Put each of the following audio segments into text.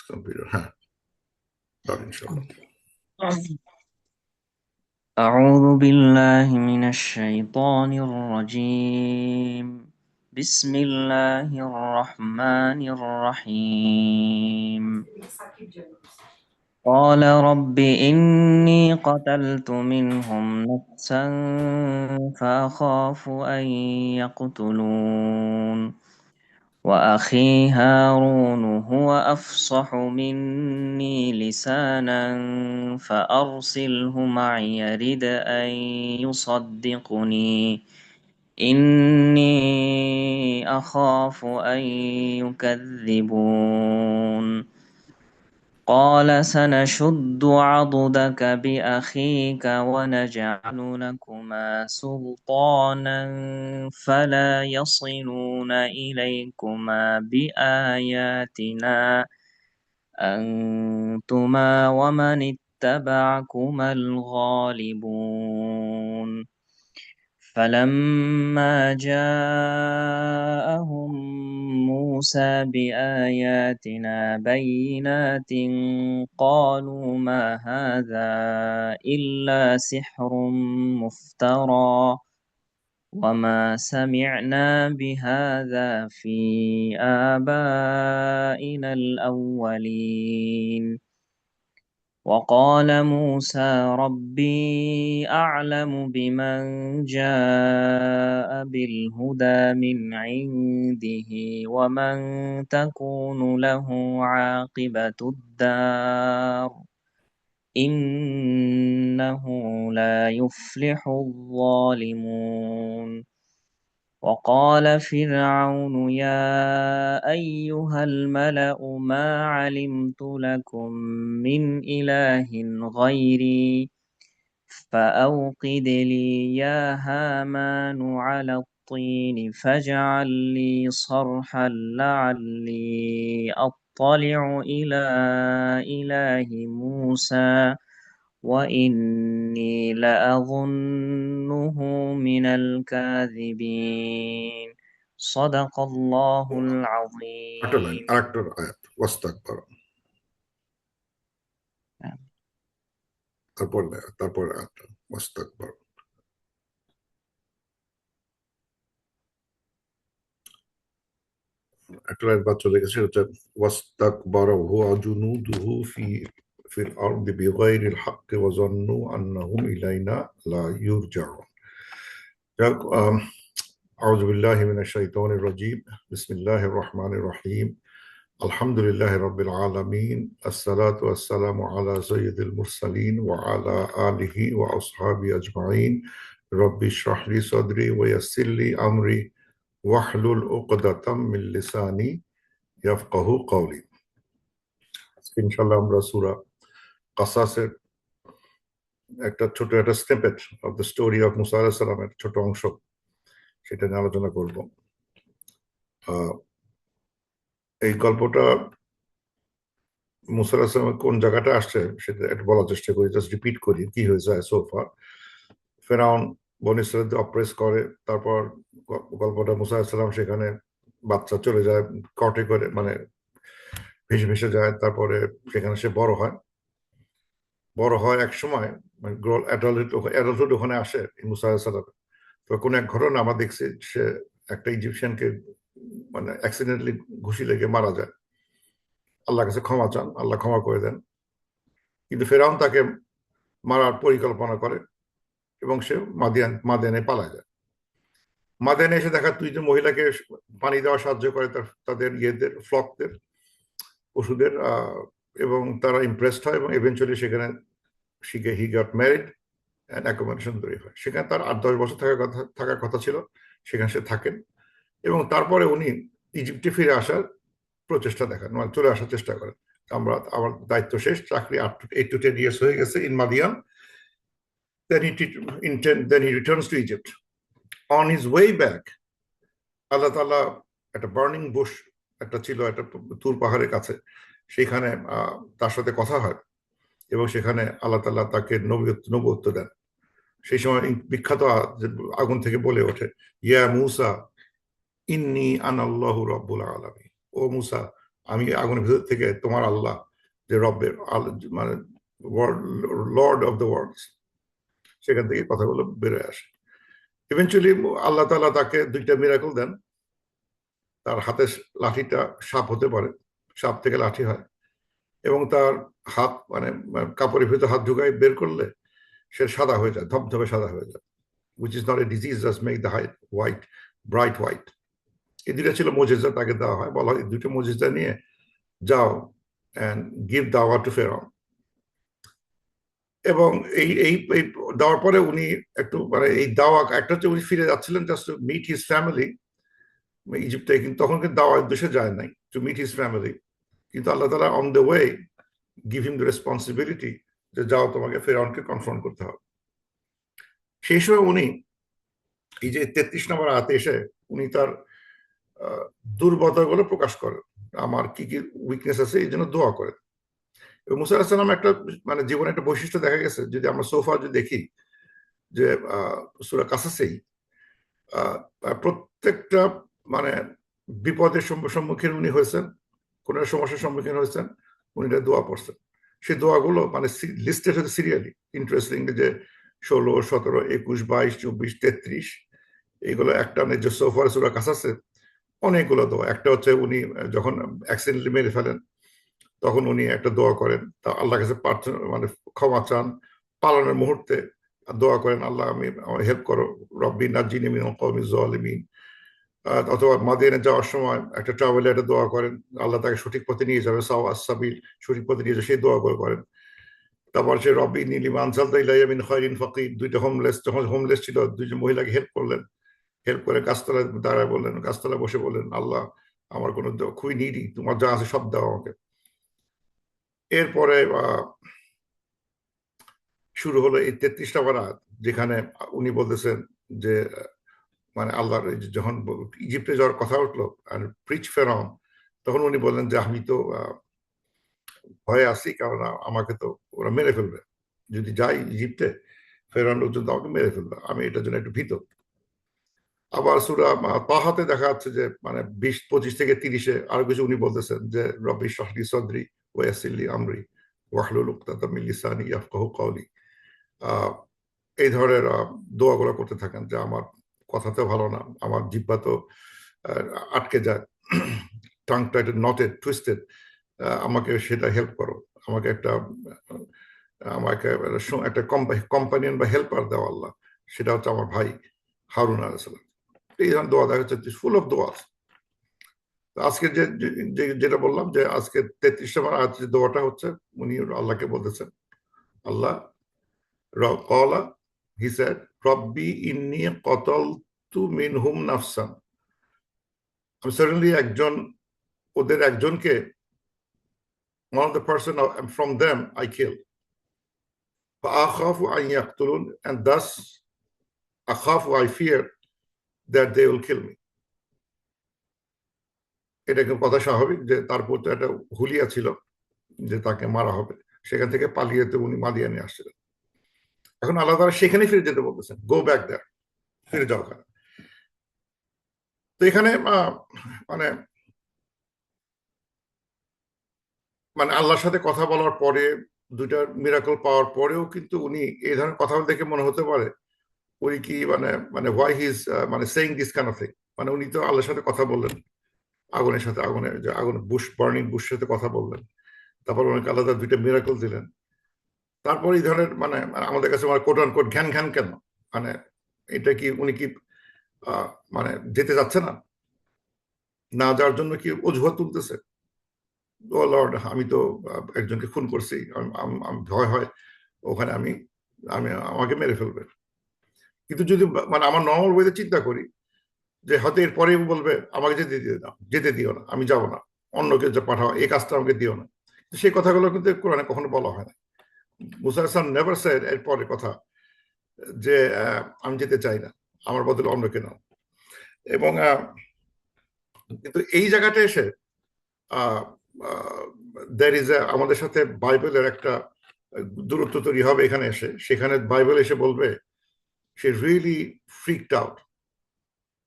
Computer, হ্যাঁ, দাও ইনশাল্লাহ। أعوذ بالله من الشيطان الرجيم. بسم الله الرحمن الرحيم. قال رب إني قتلت منهم نفسا فأخاف أن يقتلون وأخي هارون هو أفصح مني لسانا فأرسله معي يرد أن يصدقني إني أخاف أن يكذبون قال سنشد عضدك بأخيك ونجعل لكما سلطانا فلا يصلون إليكما بآياتنا أنتما ومن اتبعكما الغالبون فلما جاءهم موسى بآياتنا بينات قالوا ما هذا إلا سحر مفترى وما سمعنا بهذا في آبائنا الأولين وقال موسى ربي أعلم بمن جاء بالهدى من عنده ومن تكون له عاقبة الدار إنه لا يفلح الظالمون وقال فرعون يا أيها الملأ ما علمت لكم من إله غيري فأوقد لي يا هامان على الطين فاجعل لي صرحا لعلي أطلع إلى إله موسى وإني لأظنه من الكاذبين صدق الله একটা লাইন, العظيم. আরেকটা আয়াত, ওয়াস্তাকবার, তারপর আয়াতটা ওয়াস্তাকবার। একটা লাইন বাদ চলে গেছে, হচ্ছে ওয়াস্তাকবারা হুয়া জুনুদুহু ফিল আরদি বিগাইরিল হাক্কি ওয়া যান্নু আন্নাহুম ইলাইনা লা ইউরজাউন। যাক, আউযু বিল্লাহি মিনাশ শাইতানির রাজীম। বিসমিল্লাহির রহমানির রহিম। আলহামদুলিল্লাহি রাব্বিল আলামিন। আসসালাতু ওয়াসসালামু আলা সাইয়্যিদিল মুরসালিন ওয়া আলা আলিহি ওয়া আসহাবিহি আজমাইন। রব্বি ইশরাহ লি সাদরি ওয়া ইয়াসসির লি আমরি ওয়াহলুল উকদাতাম মিন লিসানি ইয়াফকাহু কওলি। আজকে ইনশাআল্লাহ আমরা সূরা কাসাসের একটা snippet of the story of মুসা আলাইহিস সালামের ছোট অংশ, সেটা নিয়ে আলোচনা করব। এই গল্পটা মুসা আলাইহিস সালামের কোন জায়গাটা আসছে সেটা একটু বলার চেষ্টা করি, জাস্ট রিপিট করি কি হয়েছে সোফা। ফেরাউন বনী ইসরাইলদের অপ্রেস করে, তারপর গল্পটা মুসা আলাইহিস সালাম সেখানে বাচ্চা চলে যায়, কটে করে, মানে ভেসে ভেসে যায়, তারপরে সেখানে সে বড় হয় এক সময়, মানে অ্যাডাল্টহুড ওখানে আসে মুসা আলাইহিস সালাম। তো কোন এক ঘটনা আমরা দেখছি, সে একটা ইজিপশিয়ানকে মানে অ্যাক্সিডেন্টলি ঘুষি লেগে মারা যায়। আল্লাহ কাছে ক্ষমা চান, আল্লাহ ক্ষমা করে দেন, কিন্তু ফেরাউন তাকে মারার পরিকল্পনা করে এবং সে মাদিয়ানে পালায় যায়। মাদিয়ানে এসে দেখা তুই যে মহিলাকে পানি দেওয়া সাহায্য করে, তাদের ফ্লকদের, পশুদের, এবং তারা ইমপ্রেসড হয় এবং ইভেনচুয়ালি সেখানে he got married and accommodation তৈরি হয়। সেখানে তার 8-10 বছর থাকার কথা ছিল, সেখানে সে থাকেন এবং তারপরে উনি ইজিপ্টে ফিরে আসার প্রচেষ্টা দেখান, মানে চলে আসার চেষ্টা করেন। আমার দায়িত্ব শেষ, চাকরি 8 to 10 years হয়ে গেছে in Midian. Then he returns to Egypt. On his way back, আল্লাহ তাআলা একটা বার্নিং বুশ একটা ছিল, একটা তুর পাহাড়ের কাছে, সেখানে তার সাথে কথা হয় এবং সেখানে আল্লাহ তাআলা তাকে নবুয়ত্ব দেন। সেই সময় বিখ্যাত আগুন থেকে বলে ওঠে, ইয়া মূসা ইন্নী আনাল্লাহু রাব্বুল আলামিন। ও মূসা, আমি আগুনের ভিতর থেকে তোমার আল্লাহ যে রব্বের মানে লর্ড অফ দ্য ওয়ার্ল্ডস, সেখান থেকে কথাগুলো বেরোয় আসে। ইভেনচুয়ালি আল্লাহ তাআলা তাকে দুইটা মিরাকল দেন। তার হাতের লাঠিটা সাপ হতে পারে, সাপ থেকে লাঠি হয়, এবং তার হাত মানে কাপড়ের ভিতরে হাত ঢুকাই বের করলে সে সাদা হয়ে যায়, ধবধবে সাদা হয়ে যায়, which is not a disease, just make the height white, bright white. এই দুইটা ছিল মুজিজা তাকে দেওয়া হয়, বলা হয় এই দুইটা মুজিজা নিয়ে যাও and give দাওয়া টু ফেরাউন। এবং এই এই এই দেওয়ার পরে উনি একটু মানে এই দাওয়া একটা হচ্ছে উনি ফিরে যাচ্ছিলেন just to meet his family ইজিপ্টে, কিন্তু তখন কিন্তু দাওয়ার দেশে যায় নাই, টু মিট হিজ ফ্যামিলি। কিন্তু আল্লাহ তাআলা on the way give him the responsibility যে যাও তোমাকে ফেরাউনকে কনফ্রন্ট করতে হবে। সেই সময় উনি এই যে 33 নম্বর আয়াতে এসে উনি তার দুর্বলতাগুলো প্রকাশ করেন, আমার কি কি উইকনেস আছে এই জন্য দোয়া করেন। এবং মুসা আলাইহিস সালাম একটা মানে জীবনে একটা বৈশিষ্ট্য দেখা গেছে, যদি আমরা সোফা যদি দেখি যে সূরা কাসাসেই প্রত্যেকটা মানে বিপদের সম্মুখীন উনি হয়েছেন, কোন সমস্যার সম্মুখীন হয়েছেন, উনি দোয়া পড়ছেন। সেই দোয়াগুলো মানে লিস্টেড হচ্ছে সিরিয়ালি, ইন্টারেস্টিং যে 16, 17, 21, 22, 24, 33 এইগুলো একটা যে সোফার সূরা কাসাসে অনেকগুলো দোয়া। একটা হচ্ছে উনি যখন অ্যাক্সিডেন্টলি মেরে ফেলেন তখন উনি একটা দোয়া করেন, তা আল্লাহর কাছে প্রার্থনা মানে ক্ষমা চান, পালনের মুহূর্তে দোয়া করেন আল্লাহ আমি আমার হেল্প করো, রব্বি নাজ্জিনি মিনাল কওমিজ জালিমিন। অথবা মাদিয়ানে যাওয়ার সময় একটা ট্রাভেলে একটা দোয়া করেন, আল্লাহ তাকে সঠিক পথে নিয়ে যাবে, সাওয়াস সাবিল, সঠিক পথে নিয়ে যাবে, সেই দোয়া করেন। তারপর সে রব্বি নীলি মানসালতা ইলাইয়া মিন খায়রিন ফাকির, দুইটা হোমলেস, যখন হোমলেস ছিল দুইজন মহিলাকে হেল্প করলেন, হেল্প করে গাছতলায় দাঁড়ায় বললেন, গাছতলায় বসে বললেন আল্লাহ আমার কোনো খুবই নিডি, তোমার যা আছে সব দাও আমাকে। এরপরে শুরু হলো এই 33 নম্বর আয়াত, যেখানে উনি বলতেছেন যে মানে আল্লাহর যখন ইজিপ্টে যাওয়ার কথা উঠলো আর প্রিচ ফেরাউন, তখন উনি বললেন যে আমি তো ভয়ে আছি, কারণ আমাকে তো ওরা মেরে ফেলবে, যদি যাই ইজিপ্টে ফেরাউন লোকজন তো আমাকে মেরে ফেলবে, আমি এটার জন্য একটু ভীত। আবার সূরা তাহাতে দেখা যাচ্ছে যে মানে 20, 25 থেকে 30-এ আরো কিছু উনি বলতেছেন যে রব্বি ইশরাহ লি সাদরি ওয়া ইয়াসসির লি আমরি ওয়াহলুল উকদাতাম মিন লিসানি ইয়াফকাহু কওলি। এই ধরনের দোয়াগুলো করতে থাকেন যে আমার কথা তো ভালো না, আমার জিহ্বা তো আটকে যায়, টাংটা একটা নটেড টুইস্টেড, আমাকে সেটা হেল্প করো, আমাকে আমাকে একটা কম্পানিয়ন বা হেল্পার দেওয়া আল্লাহ, সেটা হচ্ছে আমার ভাই হারুন আলাইহিস সালাম। এই ধরনের দোয়া দেখা যাচ্ছে ফুল অফ দোয়া। আজকে যেটা বললাম যে আজকে 33 নম্বর আয়াত যে দোয়াটা হচ্ছে উনি আল্লাহকে বলতেছেন, আল্লাহ কলা হি সেড রব্বি ইন্নী কতালতু মিনহুম নাফসান, আমি সাডেনলি ওদের একজনকে, one of the person from them I killed, فأخاف أن يقتلون, and thus أخاف, I fear that they will kill me. এটা কিন্তু কথা স্বাভাবিক যে তার প্রতি একটা হুলিয়া ছিল যে তাকে মারা হবে, সেখান থেকে পালিয়ে তো উনি মাদিয়ানে আসছিলেন। এখন আল্লাহ তাআলা সেখানে ফিরে যেতে বলতেছেন, গো ব্যাক দেয়ার, ফিরে যাও ওখানে। তো এখানে মানে মানে আল্লাহর সাথে কথা বলার পরে দুইটা মিরাকল পাওয়ার পরেও কিন্তু উনি এই ধরনের কথা দেখে মনে হতে পারে উনি কি মানে মানে হোয়াই হি ইজ মানে saying this kind of thing, মানে উনি তো আল্লাহর সাথে কথা বললেন, আগুনের সাথে, আগুনের যে আগুন বুশ বার্নিং বুশের সাথে কথা বললেন, তারপর অনেক আলাদা দুইটা মিরাকল দিলেন, তারপর এই ধরনের মানে আমাদের কাছে কোট অন কোট ঘ্যান ঘ্যান কেন, মানে এটা কি উনি কি মানে যেতে যাচ্ছে না, না যাওয়ার জন্য কি অজুহাত তুলতেছে, ও লর্ড আমি তো একজনকে খুন করছি, ভয় হয় ওখানে আমি আমি আমাকে মেরে ফেলবে। কিন্তু যদি মানে আমার নর্মাল ওয়েতে চিন্তা করি যে হয়তো এরপরে বলবে আমাকে যেতে দিও না, আমি যাব না, অন্যকে যে পাঠাও, এই কাজটা আমাকে দিও না, সেই কথাগুলো কিন্তু কোরআনে কখনো বলা হয় না। মুসা হাসান নেভার সেড এরপরে কথা যে আমি যেতে চাই না, আমার বদলে অন্যকে নাও। এবং কিন্তু এই জায়গাটা এসে দ্যার ইজ আমাদের সাথে বাইবেলের একটা দূরত্ব তৈরি হবে এখানে এসে, সেখানে বাইবেল এসে বলবে সে রিয়েলি ফ্রিকড আউট।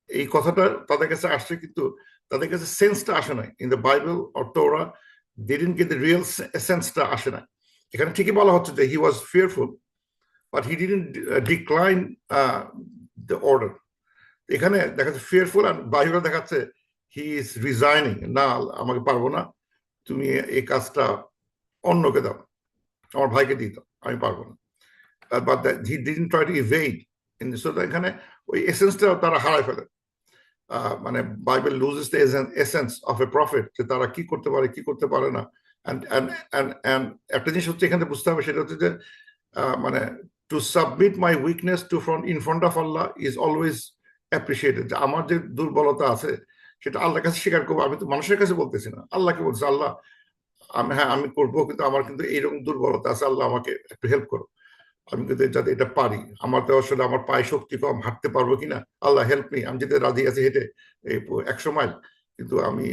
এই কথাটা তাদের কাছে আসছে কিন্তু তাদের কাছে সেন্সটা আসে নাই। In the Bible or Torah they didn't get the real সেন্সটা আসে নাই। এখানে ঠিকই বলা হচ্ছে যে he was fearful but he didn't decline the order. এখানে দেখাচ্ছে ফিয়ারফুল আর বাহিরে দেখাচ্ছে হি ইজ রিজাইনিং, না আমাকে পারবো না, তুমি এই কাজটা অন্যকে দাও, আমার ভাইকে দিয়ে দাও, আমি পারবো না। But he didn't try to evade in so এখানে ওই এসেন্সটা তারা হারায় ফেলে। মানে Bible loses the essence of a prophet, যে তারা কি করতে পারে কি করতে পারে না। একটা জিনিস হচ্ছে এখানে বুঝতে হবে, সেটা হচ্ছে যে মানে to submit my weakness to front in front of Allah is always appreciated. যে আমার যে দুর্বলতা আছে সেটা আল্লাহর কাছে স্বীকার করবো। আমি তো মানুষের কাছে বলতেছি না, আল্লাহকে বলছি, আল্লাহ আমি, হ্যাঁ আমি করবো, কিন্তু আমার কিন্তু এইরকম দুর্বলতা আছে, আল্লাহ আমাকে একটু হেল্প করো, আমি কিন্তু যাতে এটা পারি। আমার তো আসলে আমার পায়ে শক্তি কম, হাঁটতে পারবো কিনা, আল্লাহ হেল্প মি। আমি যেতে রাজি আছি হেঁটে এই 100 মাইল, কিন্তু আমি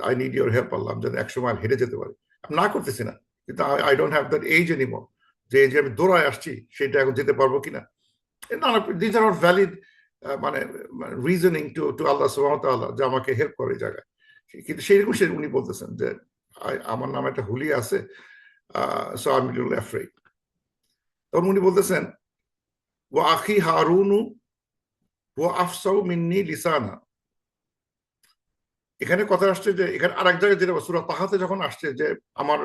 আই নিড ইউর হেল্প আল্লাহ, আমি যাতে 100 মাইল হেঁটে যেতে পারি। আমি না করতেছি না, কিন্তু I don't have that edge anymore, যে যে আমি দৌড়ায় আসছি সেটা এখন যেতে পারবো কিনা। দিস আর নট ভ্যালিড মানে রিজনিং টু টু আল্লাহ সুবহানাহু ওয়া তাআলা যে আমাকে হেল্প করে এই জায়গায়। কিন্তু সেইরকম সে উনি বলতেছেন যে আমার নামে একটা হুলি আছে, so I am little afraid. তখন উনি বলতেছেন ওয়া আখি হারুনু ওয়া আফসাউ মিন্নি লিসানা। এখানে কথা আসছে যে এখানে আরেক জায়গায় যেটা সূরা তাহাতে যখন আসছে যে আমার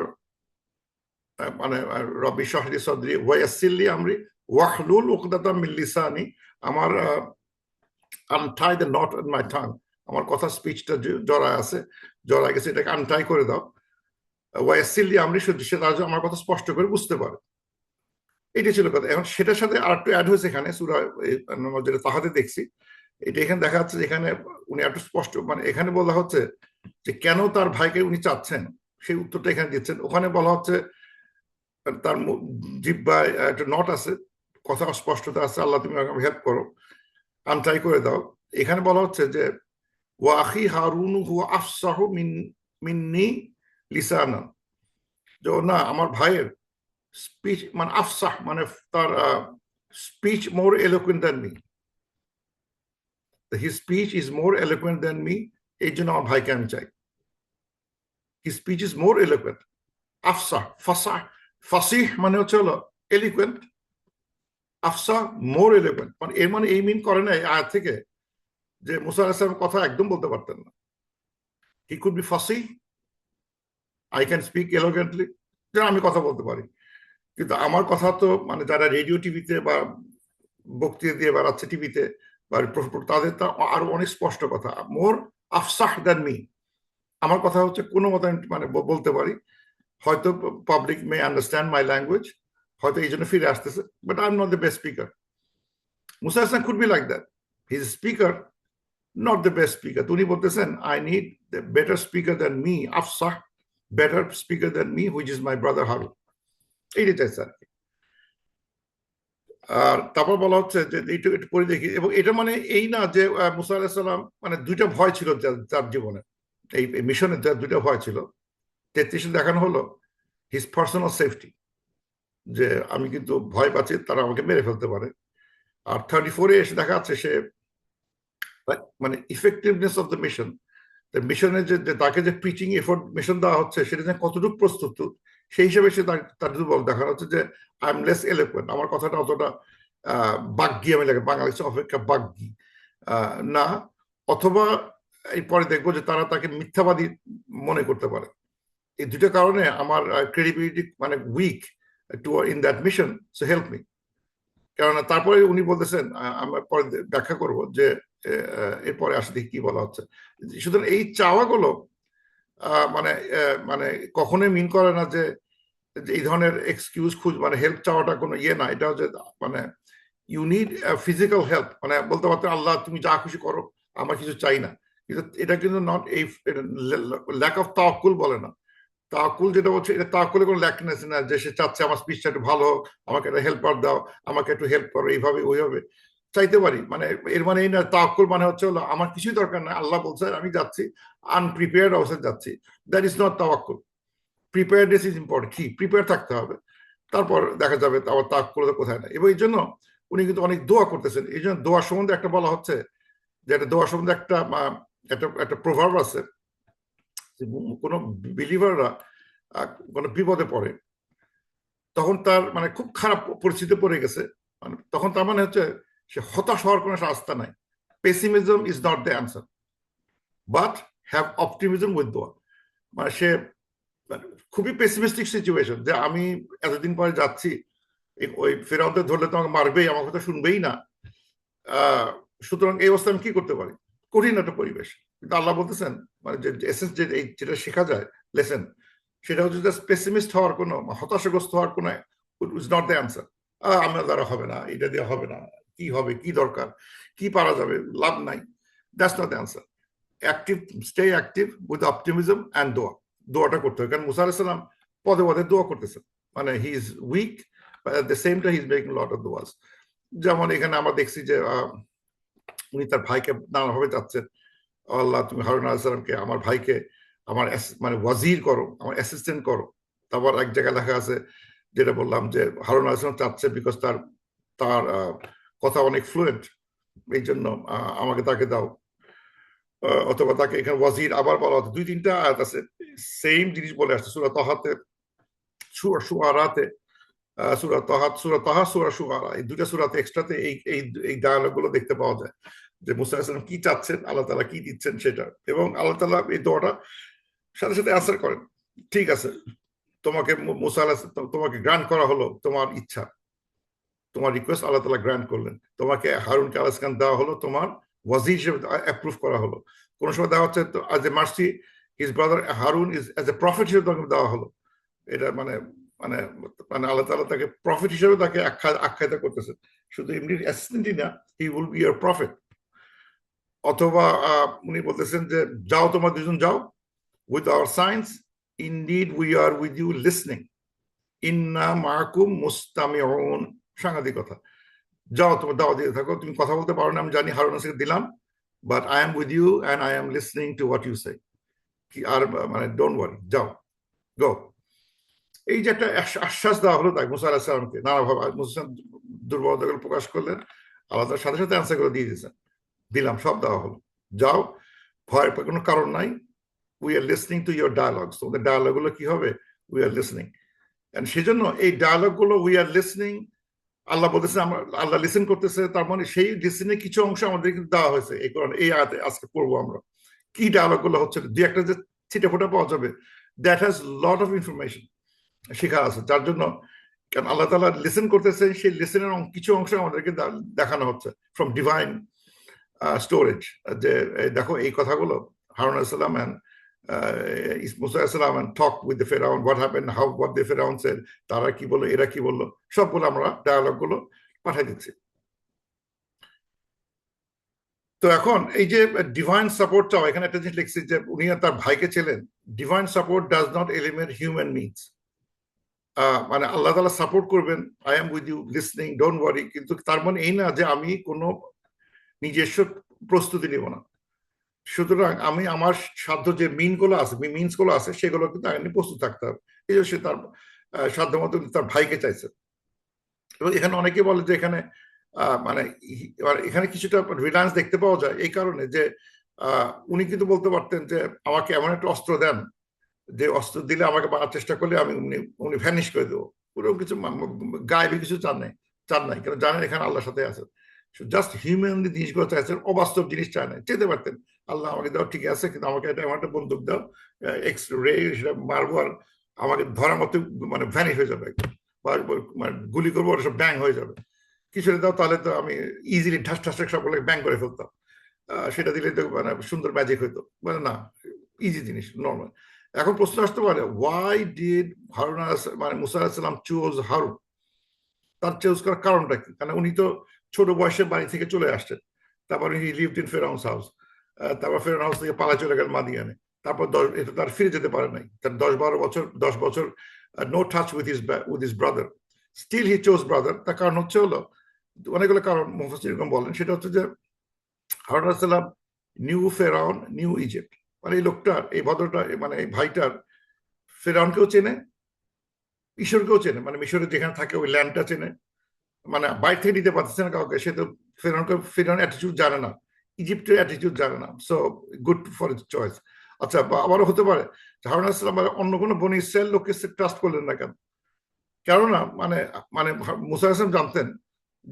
মানে রব্বি শহরি সদরি ওয়া ইয়াসসিরলি আমরি ওয়াহলুল উকদাতাম মিন লিসানি, আমার আনটাই the not in my tongue, আমার কথা স্পিচটা জড়ায় আছে, জড়ায় গেছে, এটাকে আনটাই করে দাও। ওয়া ইয়াসসিরলি আমরি, সেটা আমার কথা স্পষ্ট করে বুঝতে পারে। এটা ছিল কথা। এখন সেটার সাথে আর একটু অ্যাড হয়েছে এখানে সূরা যেটা তাহাতে দেখছি, এটা এখানে দেখা যাচ্ছে যেখানে উনি একটু স্পষ্ট মানে এখানে বলা হচ্ছে যে কেন তার ভাইকে উনি চাচ্ছেন, সেই উত্তরটা এখানে দিচ্ছেন। ওখানে বলা হচ্ছে তার জিহ্বায় একটা নট আছে, কথা স্পষ্টতা আছে, আল্লাহ তুমি আমাকে হেল্প করো, আনটাই করে দাও। এখানে বলা হচ্ছে যে ওয়া আখি হারুন হুয়া আফসাহু মিন্নি লিসানা, যে না আমার ভাইয়ের স্পিচ মানে আফসাহ মানে তার speech more eloquent than me, his speech is more eloquent than me, এই জন্য আমার ভাইকে আমি চাই। His speech is more eloquent, আফসাহ ফাসাহ, ফাসিহ মানে হচ্ছে হলো এলিকুয়েন্ট, আফসাহ মোর এলোকুয়েন্ট, মানে এর মানে এই মিন করে না এই আয়াত থেকে যে মুসা আলাইহিস সালাম কথা একদম বলতে পারতেন না। হি কুড বি ফাসিহ, আই ক্যান স্পিক এলোকুয়েন্টলি, যে আমি কথা বলতে পারি, কিন্তু আমার কথা তো মানে যারা রেডিও টিভিতে বা বক্তৃতা দিয়ে বেড়াচ্ছে টিভিতে বা তাদের তা আরো অনেক স্পষ্ট কথা, মোর আফসাহ দ্যান মি, আমার কথা হচ্ছে কোনো মতো মানে বলতে পারি, হয়তো public may understand my language, হয়তো এই জন্য ফিরে আসতেছে, but I am not the best speaker. Musa Hasan could be like that, he is speaker not the best speaker. উনি বলতেছেন I need the better speaker than me, আফসাহ better speaker than me which is my brother Harun, এইটাই চাইছে আর কি। আর তারপর বলা হচ্ছে যে এইটু একটু পড়ে দেখি, এবং এটা মানে এই না যে মুসা আলাইহিস সালাম মানে দুইটা ভয় ছিল তার জীবনে, এই মিশনে দুইটা ভয় ছিল। 33 দেখানো হলো হিজ পার্সোনাল সেফটি, যে আমি কিন্তু ভয় পাচ্ছি তারা আমাকে মেরে ফেলতে পারে। আর 34-এ এসে দেখা যাচ্ছে সে মানে ইফেক্টিভনেস অফ দ্য মিশন, মিশনের যে তাকে যে প্রিচিং এফোর্ট মিশন দেওয়া হচ্ছে সেটা যে কতটুকু প্রস্তুত, সেই হিসেবে সে তার দুর্বল দেখানো হচ্ছে যে আই এম লেস এলোকুয়েন্ট, আমার কথাটা অতটা বাগ্যি আমি লাগে, বাংলাদেশ অপেক্ষা বাগ্যি না। অথবা এই পরে দেখবো যে তারা তাকে মিথ্যাবাদী মনে করতে পারে। এই দুটো কারণে আমার ক্রেডিবিলিটি মানে weak to in that mission, so help me. কেননা তারপরে উনি বলতেছেন, আমরা পরে ব্যাখ্যা করব যে এরপরে আসলে কি বলা হচ্ছে। সুতরাং এই চাওয়াগুলো মানে মানে কখনোই মিন করে না যে এই ধরনের এক্সকিউজ মানে হেল্প চাওয়াটা কোনো ইয়ে না, এটা হচ্ছে মানে ইউ নিড ফিজিক্যাল হেল্প, মানে বলতে পারতেন আল্লাহ তুমি যা খুশি করো, আমার কিছু চাই না, কিন্তু এটা কিন্তু নট এই ল্যাক অফ তাওয়াক্কুল বলে না। তাওয়াক্কুল যেটা হচ্ছে এটা তাওয়াক্কুলের কোনো ল্যাকনেস না, যে সে চাচ্ছে আমার স্পিচটা একটু ভালো হোক, আমাকে একটা হেল্পার দাও, আমাকে একটু হেল্প করো, এইভাবে ওইভাবে চাইতে পারি, মানে এর মানে এই না। তাওয়াক্কুল মানে হচ্ছে হলো আমার কিছুই দরকার না, আল্লাহ বলছে আমি যাচ্ছি, আনপ্রিপেয়ার্ড অবস্থায় যাচ্ছি, দ্যাট ইজ নট তাওয়াক্কুল। প্রিপেয়ারনেস ইজ ইম্পর্টেন্ট, কি প্রিপেয়ার থাকতে হবে, তারপর দেখা যাবে আবার তাওয়াক্কুল কোথায় না। এবং এই জন্য উনি কিন্তু অনেক দোয়া করতেছেন। এই জন্য দোয়া সম্বন্ধে একটা বলা হচ্ছে যে একটা দোয়া সম্বন্ধে একটা একটা একটা প্রভাব আছে, কোনো বিলিভাররা কোনো বিপদে পড়ে, তখন তার মানে খুব খারাপ পরিস্থিতিতে পড়ে গেছে, মানে তখন তার মানে হচ্ছে সে হতাশ হওয়ার কোনো রাস্তা নাই। Pessimism is not the answer, but have optimism with দোয়া। মানে সে মানে খুবই পেসিমিস্টিক সিচুয়েশন, যে আমি এতদিন পরে যাচ্ছি, ওই ফেরাউনদের ধরলে তো আমাকে মারবেই, আমার কথা শুনবেই না। আহ সুতরাং এই অবস্থায় আমি কি করতে পারি? কঠিন একটা পরিবেশ। কিন্তু আল্লাহ বলতেছেন মানে যে এসেন্স, যে যেটা শেখা যায় লেসেন, সেটা হচ্ছে যে পেসিমিস্ট হওয়ার কোনো, হতাশাগ্রস্ত হওয়ার কোনো ইজ নট দ্য অ্যান্সার। আমার দ্বারা হবে না, এটা দিয়ে হবে না, কি হবে, কি দরকার, কি পারা যাবে, লাভ নাই, that's not the answer. Active, stay active with optimism and দোয়া। দোয়াটা করতে হবে, কারণ মুসা আলাইহিস সালাম পদে পদে দোয়া করতেছেন, মানে he is weak, at the same time he is making lot of দোয়াস। যেমন এখানে আমরা দেখছি যে উনি তার ভাইকে নানাভাবে চাচ্ছেন, আল্লাহ তুমি হারুন আলাইহিস সালামকে, আমার ভাইকে আমার মানে ওয়াজির করো, আমার অ্যাসিস্ট্যান্ট করো। তারপর এক জায়গায় লেখা আছে, যেটা বললাম, যে হারুন আলাইহিস সালাম চাচ্ছে বিকজ তার তার কথা অনেক ফ্লুয়েন্ট, এই জন্য আমাকে তাকে দাও। অথবা তাকে এখানে ওয়াজির আবার বলা হতো, দুই তিনটা আয়াত আছে সেম জিনিস বলে আসছে, সূরা তাহাতে, সূরা শুআরাতে, সূরা তাহাত, সূরা তাহা, সূরা শুআরা, এই দুইটা সূরাতে এক্সট্রাতে এই এই এই ডায়ালগ গুলো দেখতে পাওয়া যায়, যে মুসা আলাইহিস সালাম কি চাচ্ছেন, আল্লাহ তাআলা কি দিচ্ছেন সেটা, এবং আল্লাহ তাআলা এই দোয়াটা সাথে সাথে অ্যান্সার করেন। ঠিক আছে, তোমাকে মুসা আলাইহিস, তোমাকে গ্রান্ট করা হলো তোমার ইচ্ছা, তোমার রিকোয়েস্ট আল্লাহ তাআলা গ্রান্ট করলেন। তোমাকে হারুনকে আলাইহিস সালাম দেওয়া হলো তোমার ওয়াজির হিসেবে, অ্যাপ্রুভ করা হলো। কোন সময় দেওয়া হচ্ছে as a mercy, his brother Harun is as a prophet হিসেবে তোমাকে দেওয়া হলো। এটা মানে মানে মানে আল্লাহ তাআলা তাকে প্রফেট হিসেবে তাকে আখ্যায়িত করতেছেন, শুধু এমনি অ্যাসিস্ট্যান্টই না, he will be your prophet. অথবা উনি বলতেছেন যে যাও তোমরা দুজন যাও, with our signs, indeed we are with you listening, ইন্না মাকুম মুস্তামিউন। সাংঘাতিক কথা। যাও, তোমার দাওয়া দিতে থাকো, তুমি কথা বলতে পারো না আমি জানি, হারুন আরশিদকে দিলাম, but I am with you and I am listening to what you say. কি আর মানে ডোন্ট ওয়ারি, যাও, গো। এই যে একটা আশ্বাস দেওয়া হলো তাই মুসা আলাহিস সালামকে, নানাভাবে মুসা দুর্বলতাগুলো প্রকাশ করলেন, আল্লাহ তার সাথে সাথে অ্যান্সার করে দিয়ে দিয়েছেন, দিলাম, সব দেওয়া হলো, যাও, ভয়ের কোনো কারণ নাই। We are listening to your dialogues, তোমাদের ডায়ালগ গুলো কি হবে, উই আর লিসনিং। সেজন্য এই ডায়ালগ গুলো উই আর লিসনিং, আল্লাহ বলতেছে, আমরা আল্লাহ লিসেন করতেছে, তার মানে সেই লিসেনের কিছু অংশ আমাদের কিন্তু দেওয়া হয়েছে এই কোরআন, এই আয়াতে আজকে পড়বো আমরা। কি ডায়ালগ গুলো হচ্ছে, দুই একটা যে ছিটে ফোটা পাওয়া যাবে, that has lot of information শেখা আছে, যার জন্য, কারণ আল্লাহ তাআলা লিসেন করতেছে, সেই লিসেনের কিছু অংশ আমাদেরকে দেখানো হচ্ছে ফ্রম ডিভাইন স্টোরেজ, যে দেখো এই কথাগুলো, হারুন আলাইহিস সালাম and Musa alayhis salam and talk with the Pharaoh, what happened, how, what the Pharaoh said, তারা কি বললো, এরা কি বললো, সবগুলো আমরা ডায়ালগ গুলো পাঠাই দিচ্ছি। তো এখন এই যে ডিভাইন সাপোর্ট চাও, এখানে একটা জিনিস লিখছি যে উনি তার ভাইকে ছিলেন, divine support does not eliminate human needs. মানে আল্লাহ তাআলা সাপোর্ট করবেন, I am with you listening, don't worry, কিন্তু তার মানে এই না যে আমি কোনো নিজস্ব প্রস্তুতি নিব না। সুতরাং আমি আমার সাধ্য যে মিনস গুলো আছে সেগুলো কিন্তু আগে প্রস্তুত থাকতে হবে। এই জন্য সে তার সাধ্য মতো তার ভাইকে চাইছে। এবং এখানে অনেকে বলে যে এখানে মানে এখানে কিছুটা রিলায়েন্স দেখতে পাওয়া যায় এই কারণে যে উনি কিন্তু বলতে পারতেন যে আমাকে এমন একটা অস্ত্র দেন, যে অস্ত্র দিলে আমাকে মারার চেষ্টা করলে আমি উনি ভ্যানিশ করে দেবো, ওরকম কিছু গায়েবী কিছু চান নাই, কারণ জানেন এখানে আল্লাহর সাথে আছে। জাস্ট হিউম্যানলি জিনিসগুলো চাইছেন, অবাস্তব জিনিস চায় না। চেতে পারতেন আল্লাহ আমাকে দাও, ঠিক আছে, কিন্তু আমাকে এটা আমার একটা বন্দুক দাও, এক্স রে, সেটা মারবো আর আমাকে ধরার মতো মানে ভ্যানিশ হয়ে যাবে, মানে গুলি করবো ওরা সব ব্যাং হয়ে যাবে। কিছু দাও তাহলে তো আমি ইজিলি ঠাস ঠাস সবগুলো ব্যাং করে ফেলতাম, সেটা দিলে তো মানে সুন্দর ম্যাজিক হইতো, মানে না, ইজি জিনিস, নর্মাল। এখন প্রশ্ন আসতে পারে, ওয়াই ডিড হারুন মানে মুসা আলাইহিস সালাম চুজ হারুন? তার চুজ করার কারণটা কি? কারণ উনি তো ছোট বয়সে বাড়ি থেকে চলে আসছেন, তারপর হি লিভড ইন ফেরাউনস হাউস, তারপর ফেরাউন হাউস থেকে পালা চলে গেল মাদিয়ানে, তারপর এটা তার ফিরে যেতে পারে নাই, তার 10-12 বছর no touch with his brother, still he chose brother. তার কারণ হচ্ছে হলো, অনেকগুলো কারণ মুফাসসির এরকম বলেন, সেটা হচ্ছে যে হারুন আলাইহিস সালাম নিউ ফেরাউন, নিউ ইজিপ্ট, মানে এই লোকটার, এই ভদ্রটা, মানে এই ভাইটার ফেরাউনকেও চেনে, ঈশ্বরকেও চেনে, মানে মিশরে যেখানে থাকে ওই ল্যান্ডটা চেনে, মানে বাইরে থেকে দিতে পারতেছে না কাউকে, সে তো ফেরাউন অ্যাটিটিউড জানে না, ইজিপ্টের অ্যাটিটিউড জানে না, so good for its choice. আচ্ছা, আবারও হতে পারে হারুন ইসলাম অন্য কোনো বনি ইসরায়েল লোককে ট্রাস্ট করলেন না কেন? কেননা মানে মানে মুসা ইসলাম জানতেন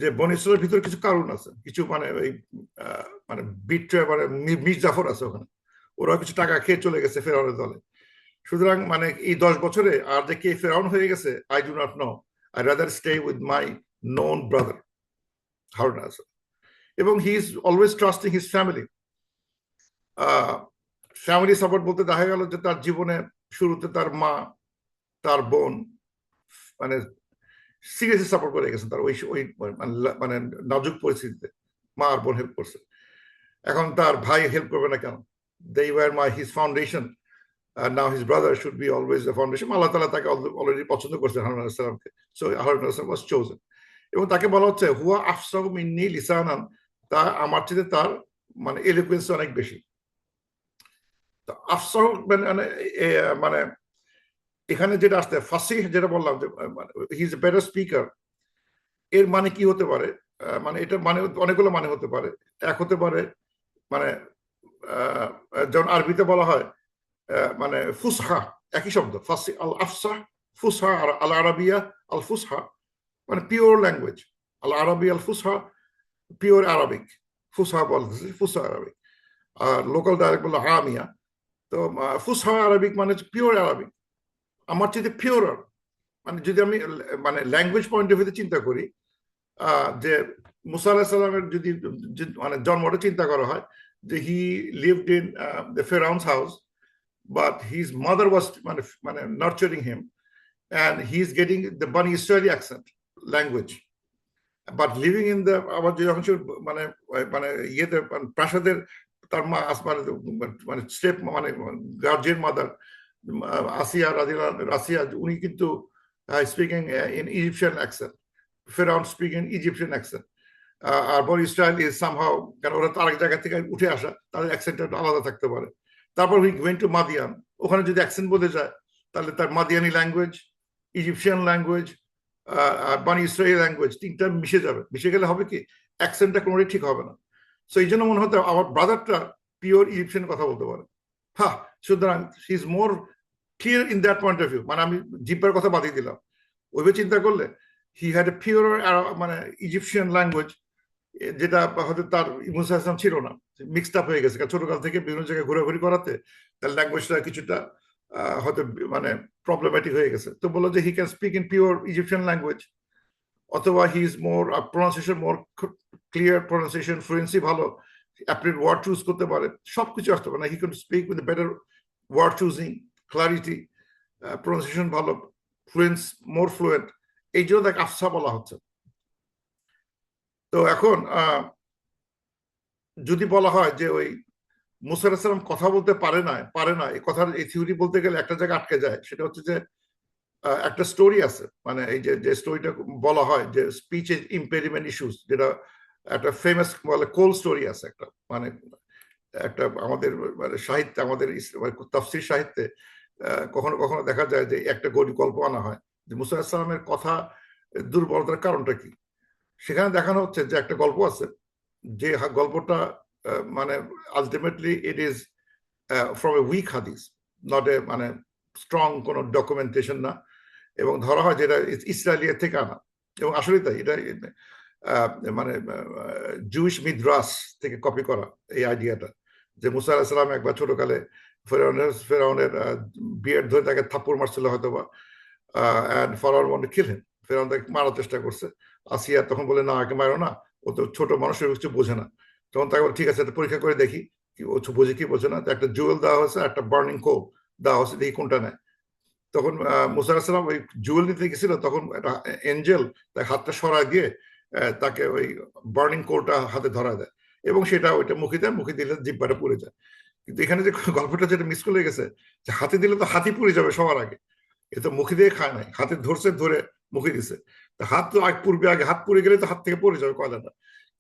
যে বনি ইসরায়েলের ভিতরে কিছু কারণ আছে, কিছু মানে ওই মানে বিট্রে মানে মির জাফর আছে ওখানে, ওরা কিছু টাকা খেয়ে চলে গেছে ফেরাউনের দলে। সুতরাং মানে এই 10 বছরে আর যে কে ফেরাউন হয়ে গেছে, I do not know, I rather stay with my known brother Harun Islam. এবং he is always trusting his family. Family support বলতে দেখা গেল যে তার জীবনে শুরুতে তার মা, তার বোন মানে সিরিয়াসলি সাপোর্ট করে গেছেন তার ওই ওই মানে নাজুক পরিস্থিতিতে মা আর বোন হেল্প করছে। এখন তার ভাই হেল্প করবে না কেন? They were my his foundation, now his brother should be always the foundation. আল্লাহ তাআলা তাকে অলরেডি পছন্দ করছেন হারুন আলাইহিস সালামকে, সো হারুন আলাইহিস সালাম ওয়াজ চোজেন। এবং তাকে বলা হচ্ছে হুয়া আফসাহু মিন্নি লিসানান, তা আমার চেয়ে তার মানে এলোকুয়েন্স অনেক বেশি। আফসাহ মানে মানে এখানে যেটা আসতে ফাসিহ যেটা বললাম যে he is A better speaker, এর মানে কি হতে পারে? মানে এটা মানে অনেকগুলো মানে হতে পারে। এক হতে পারে মানে যেমন আরবিতে বলা হয় মানে ফুসহা, একই শব্দ ফাসি আল আফসাহ, ফুসহা আর আল আরাবিয়া আল ফুসহা, মানে পিওর ল্যাঙ্গুয়েজ। আল আরবি আল ফুসহা পিওর আরবিক, ফুসহা বলতেছে ফুসহা আরবিক, আর লোকাল ডায়ালেক্ট বললো আমিয়া। তো ফুসহা আরবিক মানে পিওর আরবিক, আমার চেয়ে পিওর। মানে যদি আমি মানে ল্যাঙ্গুয়েজ পয়েন্ট অফ ভিউতে চিন্তা করি, যে মুসা আলাইহিস সালামের যদি মানে জন্মটা চিন্তা করা হয় যে হি লিভড ইন দ্য ফেরাউনস house, but his mother was মানে মানে nurturing him, and he's getting the Bani Israeli accent language, but living in the আবার যখন মানে মানে ইয়েতে প্রাসাদের তার মা মানে মানে স্টেপ মানে গার্জিয়ান মাদার আসিয়া রাদিয়াল্লাহু আসিয়া, উনি কিন্তু স্পিকিং ইন ইজিপশিয়ান অ্যাকসেন্ট, ফেরাউন স্পিকিং ইজিপশিয়ান অ্যাকসেন্ট। আর বনি ইসরায়েল ইজ সামহাউ, কারণ ওরা তো আরেক জায়গা থেকে উঠে আসা, তাদের অ্যাকসেন্টটা আলাদা থাকতে পারে। তারপর উই ওয়েন্ট টু মাদিয়ান, ওখানে যদি অ্যাকসেন্ট বলে যায় তাহলে তার মাদিয়ানি ল্যাঙ্গুয়েজ, ইজিপশিয়ান ল্যাঙ্গুয়েজ আর বানি ইসরায়েলি ল্যাঙ্গুয়েজ তিনটা মিশে যাবে। মিশে গেলে হবে কি অ্যাকসেন্টটা কোনোটাই ঠিক হবে না। সো এই জন্য মনে হতো আমার ব্রাদারটা পিওর ইজিপশিয়ান কথা বলতে পারে। হ্যাঁ, সুতরাং হি is more clear in that point of view. মানে আমি জিব্বার কথা বাদিয়ে দিলাম, ওইভাবে চিন্তা করলে হি হ্যাড এ পিওর মানে ইজিপশিয়ান ল্যাঙ্গুয়েজ, যেটা হয়তো তার মুসা ইসলাম ছিল না, মিক্সড আপ হয়ে গেছে। কারণ ছোটকাল থেকে বিভিন্ন জায়গায় ঘোরাঘুরি করাতে তার ল্যাঙ্গুয়েজটা কিছুটা হয়তো মানে প্রবলেমেটিক হয়ে গেছে। তো বললো যে he can speak in pure Egyptian language, অথবা he is more pronunciation more clear, pronunciation fluency ভালো, আপনি ওয়ার্ড চুজ করতে পারে, সবকিছু আসতে পারে না। He can speak with better word choosing, clarity, pronunciation ভালো, ফ্লুয়েন্স, মোর ফ্লুয়েন্ট, এই জন্য তাকে আফসা বলা হচ্ছে। তো এখন যদি বলা হয় যে ওই মুসা আলাইহিস সালাম কথা বলতে পারে না, এই কথার এই থিওরি বলতে গেলে একটা জায়গায় আটকে যায়। সেটা হচ্ছে যে একটা স্টোরি আছে, মানে এই যে স্টোরিটা বলা হয় যে স্পিচ ইম্পেডিমেন্ট ইস্যুস, যেটা একটা ফেমাস বলে কোল স্টোরি আছে একটা, মানে একটা আমাদের মানে সাহিত্যে, আমাদের তাফসীর সাহিত্যে কখনো কখনো দেখা যায় যে একটা গল্প আনা হয় যে মুসা আলাইহিস সালামের কথা দুর্বলতার কারণটা কি। সেখানে দেখানো হচ্ছে যে একটা গল্প আছে, যে গল্পটা মানে ultimately it is from a weak হাদিস, নট এ মানে স্ট্রং কোনো ডকুমেন্টেশন না, এবং ধরা হয় যেটা ইসরায়েলিয়া থেকে আনা। এবং আসলে তাই, এটা মানে জুইশ মিদ্রাস থেকে কপি করা এই আইডিয়াটা, যে মুসা আলাইহিস সালাম একবার ছোটকালে ফেরাউনের বিয়ের ধরে তাকে থাপ্পড় মারছিল হয়তো বা, ফরাউন ওয়ান্ট টু কিল হিম, ফেরাউন তাকে মারার চেষ্টা করছে। আসিয়া তখন বলে না, একে মারো না, ও তো ছোট মানুষের কিছু বোঝে না। তখন তাকে বলে ঠিক আছে, এটা পরীক্ষা করে দেখি ও বোঝে কি বোঝে না। তো একটা জুয়েল দেওয়া হয়েছে, একটা বার্নিং কোল দেওয়া হয়েছে, দেখি কোনটা নেয়। তখন মুসা আলাইহিস সালাম ওই জুয়েল নিতে গেছিল, তখন একটা এঞ্জেল তার হাতটা সরায় দিয়ে তাকে ওই বার্নিং কোলটা হাতে ধরা দেয়, এবং সেটা ওইটা মুখে দেয়, মুখে দিলে জিব্বাটা পুড়ে যায়। কিন্তু এখানে যে গল্পটা যেটা মিস করে গেছে, যে হাতে দিলে তো হাতি পুড়ে যাবে সবার আগে, এ তো মুখে দিয়ে খায় নাই, হাতে ধরছে, ধরে মুখে দিছে। হাত তো আগে পূর্বে, আগে হাত পুড়ে গেলে তো হাত থেকে পড়ে যাবে কয়লাটা।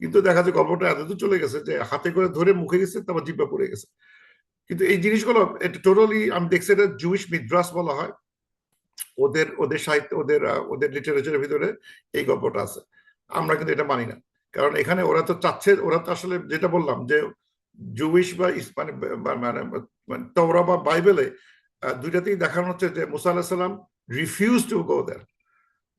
কিন্তু দেখা যায় গল্পটা এতদূর চলে গেছে যে হাতে করে ধরে মুখে গেছে, তারপর জিব্বা পড়ে গেছে। কিন্তু এই জিনিসগুলো এটা টোটালি আমি দেখছি এটা জুইশ মিদ্রাস বলা হয়, ওদের ওদের সাহিত্য, ওদের ওদের লিটারেচারের ভিতরে এই গল্পটা আছে। আমরা কিন্তু এটা মানি না। কারণ এখানে ওরা তো চাচ্ছে, ওরা তো আসলে যেটা বললাম যে জুইশ বা মানে মানে মানে তওরা বা বাইবেলে দুইটাতেই দেখানো হচ্ছে যে মুসা আলাহিস সাল্লাম রিফিউজ টু গো দেয়ার।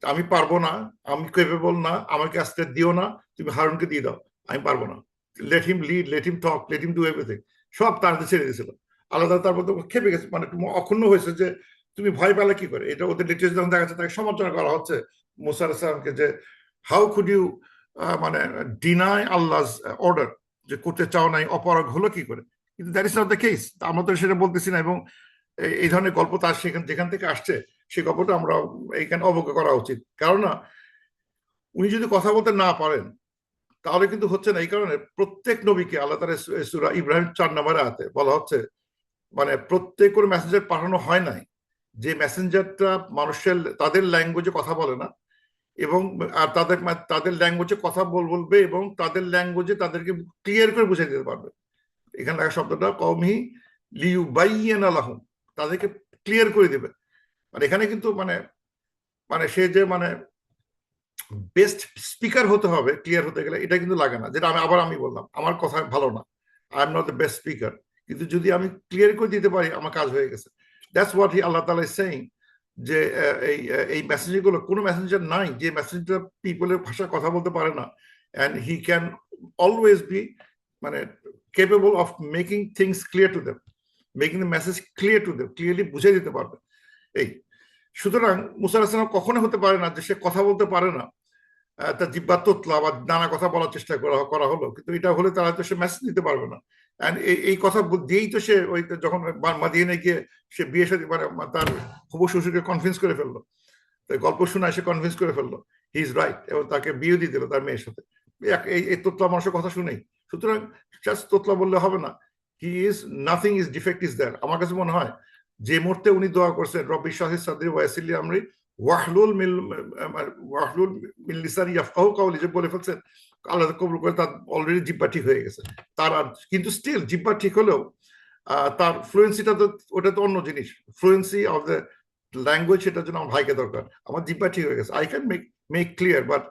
আমি পারবো না, আমি কেপেবল না, আমাকে আজকে দিও না, তুমি হারুনকে দিয়ে দাও, আমি পারবো না। Let him lead, let him talk, let him do everything, সব তার হাতে ছেড়ে দিয়েছিল। আলাদা তারপর তো খেপে গেছে, মানে অক্ষুণ্ণ হয়েছে যে তুমি ভয় পেলে কি করে। এটা ওদের ডিটেলস যখন দেখা যাচ্ছে তাকে সমালোচনা করা হচ্ছে মুসা আলাইহিস সালামকে, যে হাউ কুড ইউ মানে ডিনাই আল্লাহস অর্ডার, যে করতে চাও নাই, অপরাগ হলো কি করে। কিন্তু that is not the case, আমরা তো সেটা বলতেছি না। এবং এই ধরনের গল্প তার সেখান যেখান থেকে আসছে সেই গল্পটা আমরা এইখানে অবজ্ঞা করা উচিত। কারণ না, উনি যদি কথা বলতে না পারেন তাহলে কিন্তু হচ্ছে না। এই কারণে প্রত্যেক নবীকে আল্লাহ তাআলা সূরা ইব্রাহিম 4 নম্বর আয়াতে বলা হচ্ছে, মানে প্রত্যেক করে মেসেঞ্জার পাঠানো হয় নাই যে মেসেঞ্জারটা মানুষের তাদের ল্যাঙ্গুয়েজে কথা বলে না, এবং আর তাদের ল্যাঙ্গুয়েজে কথা বলবে এবং তাদের ল্যাঙ্গুয়েজে তাদেরকে ক্লিয়ার করে বুঝিয়ে দিতে পারবে। এখানে লেখা শব্দটা কওমিহি লিইউবাইয়িনা লাহুম, তাদেরকে ক্লিয়ার করে দিবে। মানে এখানে কিন্তু মানে মানে সে যে মানে বেস্ট স্পিকার হতে হবে ক্লিয়ার হতে গেলে, এটা কিন্তু লাগে না। যেটা আমি বললাম আমার কথা ভালো না, I am not the best speaker, কিন্তু যদি আমি ক্লিয়ার করে দিতে পারি আমার কাজ হয়ে গেছে। দ্যাটস হোয়াট হি আল্লাহ তাআলা ইজ সেইং, যে এই এই মেসেঞ্জার গুলো, কোনো মেসেঞ্জার নাই যে মেসেঞ্জার পিপলের ভাষা কথা বলতে পারে না, and he can always be মানে capable of making things clear to them, making the message clear to them, clearly বুঝিয়ে দিতে পারবে। এই সুতরাং মুসা আলাইহিস সালাম কখনো হতে পারে না যে সে কথা বলতে পারে না, তার জিব্বা তোতলা বা নানা কথা বলার চেষ্টা করা হলো, কিন্তু এটা হলে তারা তো সে মেসেজ দিতে পারবে না। এন্ড এই কথা দিয়েই তো সে ওই যখন মাদিয়ানে গিয়ে সে বিয়ে সাথে মানে তার হবু শ্বশুরকে কনভিন্স করে ফেললো, তাই গল্প শোনায় সে কনভিন্স করে ফেললো হি ইজ রাইট, এবং তাকে বিয়ে দিয়ে দিল তার মেয়ের সাথে এই তোতলা মানুষের কথা শুনেই। সুতরাং জাস্ট তোতলা বললে হবে না, he is nothing is defect is there. আমার কাছে মনে হয় যে মুহূর্তে উনি দোয়া করছেন রব্বি শাহি সাদরি ওয়াসিলি আমরি ওয়াহলুল মিল ওয়াহলুল মিন লিসানি ইয়াফকাহু কাওলি, যে বলে ফেলছেন আল্লাহ কবুল করে, তার অলরেডি জিব্বা ঠিক হয়ে গেছে তার। কিন্তু স্টিল জিব্বা ঠিক হলেও তার ফ্লুয়েন্সিটা তো ওটা তো অন্য জিনিস। ফ্লুয়েন্সি অফ দ্য ল্যাঙ্গুয়েজ, সেটার জন্য আমার ভাইকে দরকার। আমার জিব্বা ঠিক হয়ে গেছে, I can make clear, but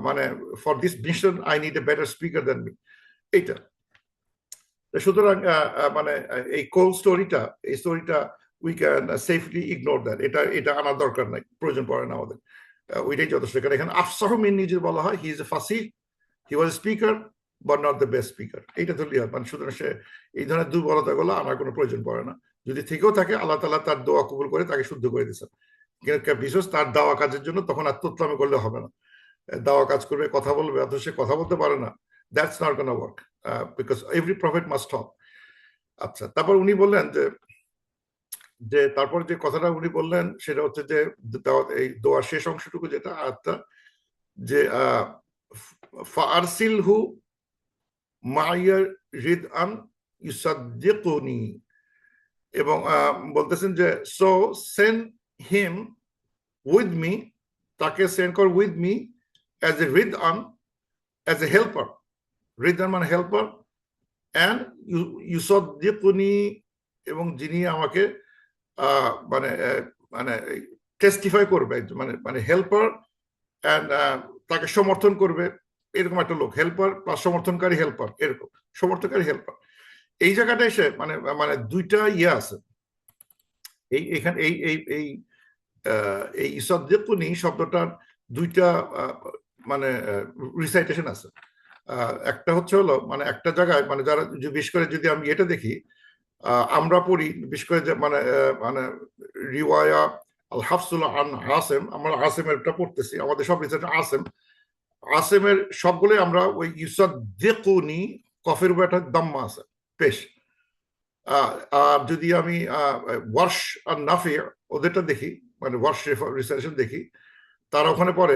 মানে for this mission I need a better speaker than me, এইটা। সুতরাং মানে এই কোল স্টোরিটা, এই স্টোরিটা we can safely ignore that, এটা এটা আনার দরকার নাই, প্রয়োজন পড়ে না আমাদের। ওইটাই যথেষ্ট। কারণ এখানে আফসাহু মিন্নি যদি বলা হয়, হি is A ফাসিহ, he was speaker but not the best speaker, এইটা তো লিয়ার। মানে সুতরাং সে এই ধরনের দুর্বলতাগুলো আনার কোনো প্রয়োজন পড়ে না। যদি থেকেও থাকে আল্লাহ তাআলা তার দোয়া কবুল করে তাকে শুদ্ধ করে দিয়েছেন। বিশেষ তার দাওয়া কাজের জন্য তখন আর তোতলামি করলে হবে না। দাওয়া কাজ করবে, কথা বলবে, অথচ সে কথা বলতে পারে না, that's not gonna work, because every prophet must টক। আচ্ছা, তারপর উনি বললেন যে যে তারপর যে কথাটা উনি বললেন সেটা হচ্ছে যে এই দোয়ার শেষ অংশটুকু যেটা আয়াতটা, যে ফারসিলহু মাইয়া রিদআন ইউসাদ্দিকুনি, এবং বলতেছেন যে so send him with me, তাকে সেন্ড কর উইথ মি অ্যাজ এ রিদআন, অ্যাজ এ হেল্পার। রিদআন মানে হেল্পার, অ্যান্ড ইউসাদ্দিকুনি, এবং যিনি আমাকে মানে মানে টেস্টিফাই করবে, মানে মানে হেল্পার অ্যান্ড তাকে সমর্থন করবে, এরকম একটা লোক। হেল্পার প্লাস সমর্থনকারী হেল্পার, এরকম সমর্থনকারী হেল্পার। এই জায়গাটা এসে মানে মানে দুইটা ইয়ে আছে এই এখানে এই এই এই এই ইসাদ্দিকুনি শব্দটার দুইটা মানে রিসাইটেশন আছে। একটা হচ্ছে হলো মানে একটা জায়গায় মানে যারা বিশেষ করে যদি আমি এটা দেখি, আমরা পড়ি বিশেষ করে যে মানে মানে রিওয়ায়া আল হাফসুল আন আসেম, আমরা আসেমেরটা পড়তেছি, আমাদের সব রিসার্চ আসেম, আসেমের সবগুলোই আমরা ওই ইউসাদ্দিকুনি কফের উপর একটা দাম্মা আছে পেশ। আর যদি আমি ওয়ার্শ আর নাফি ওদেরটা দেখি, মানে ওয়ার্শ রিসার্চেশন দেখি, তারা ওখানে পরে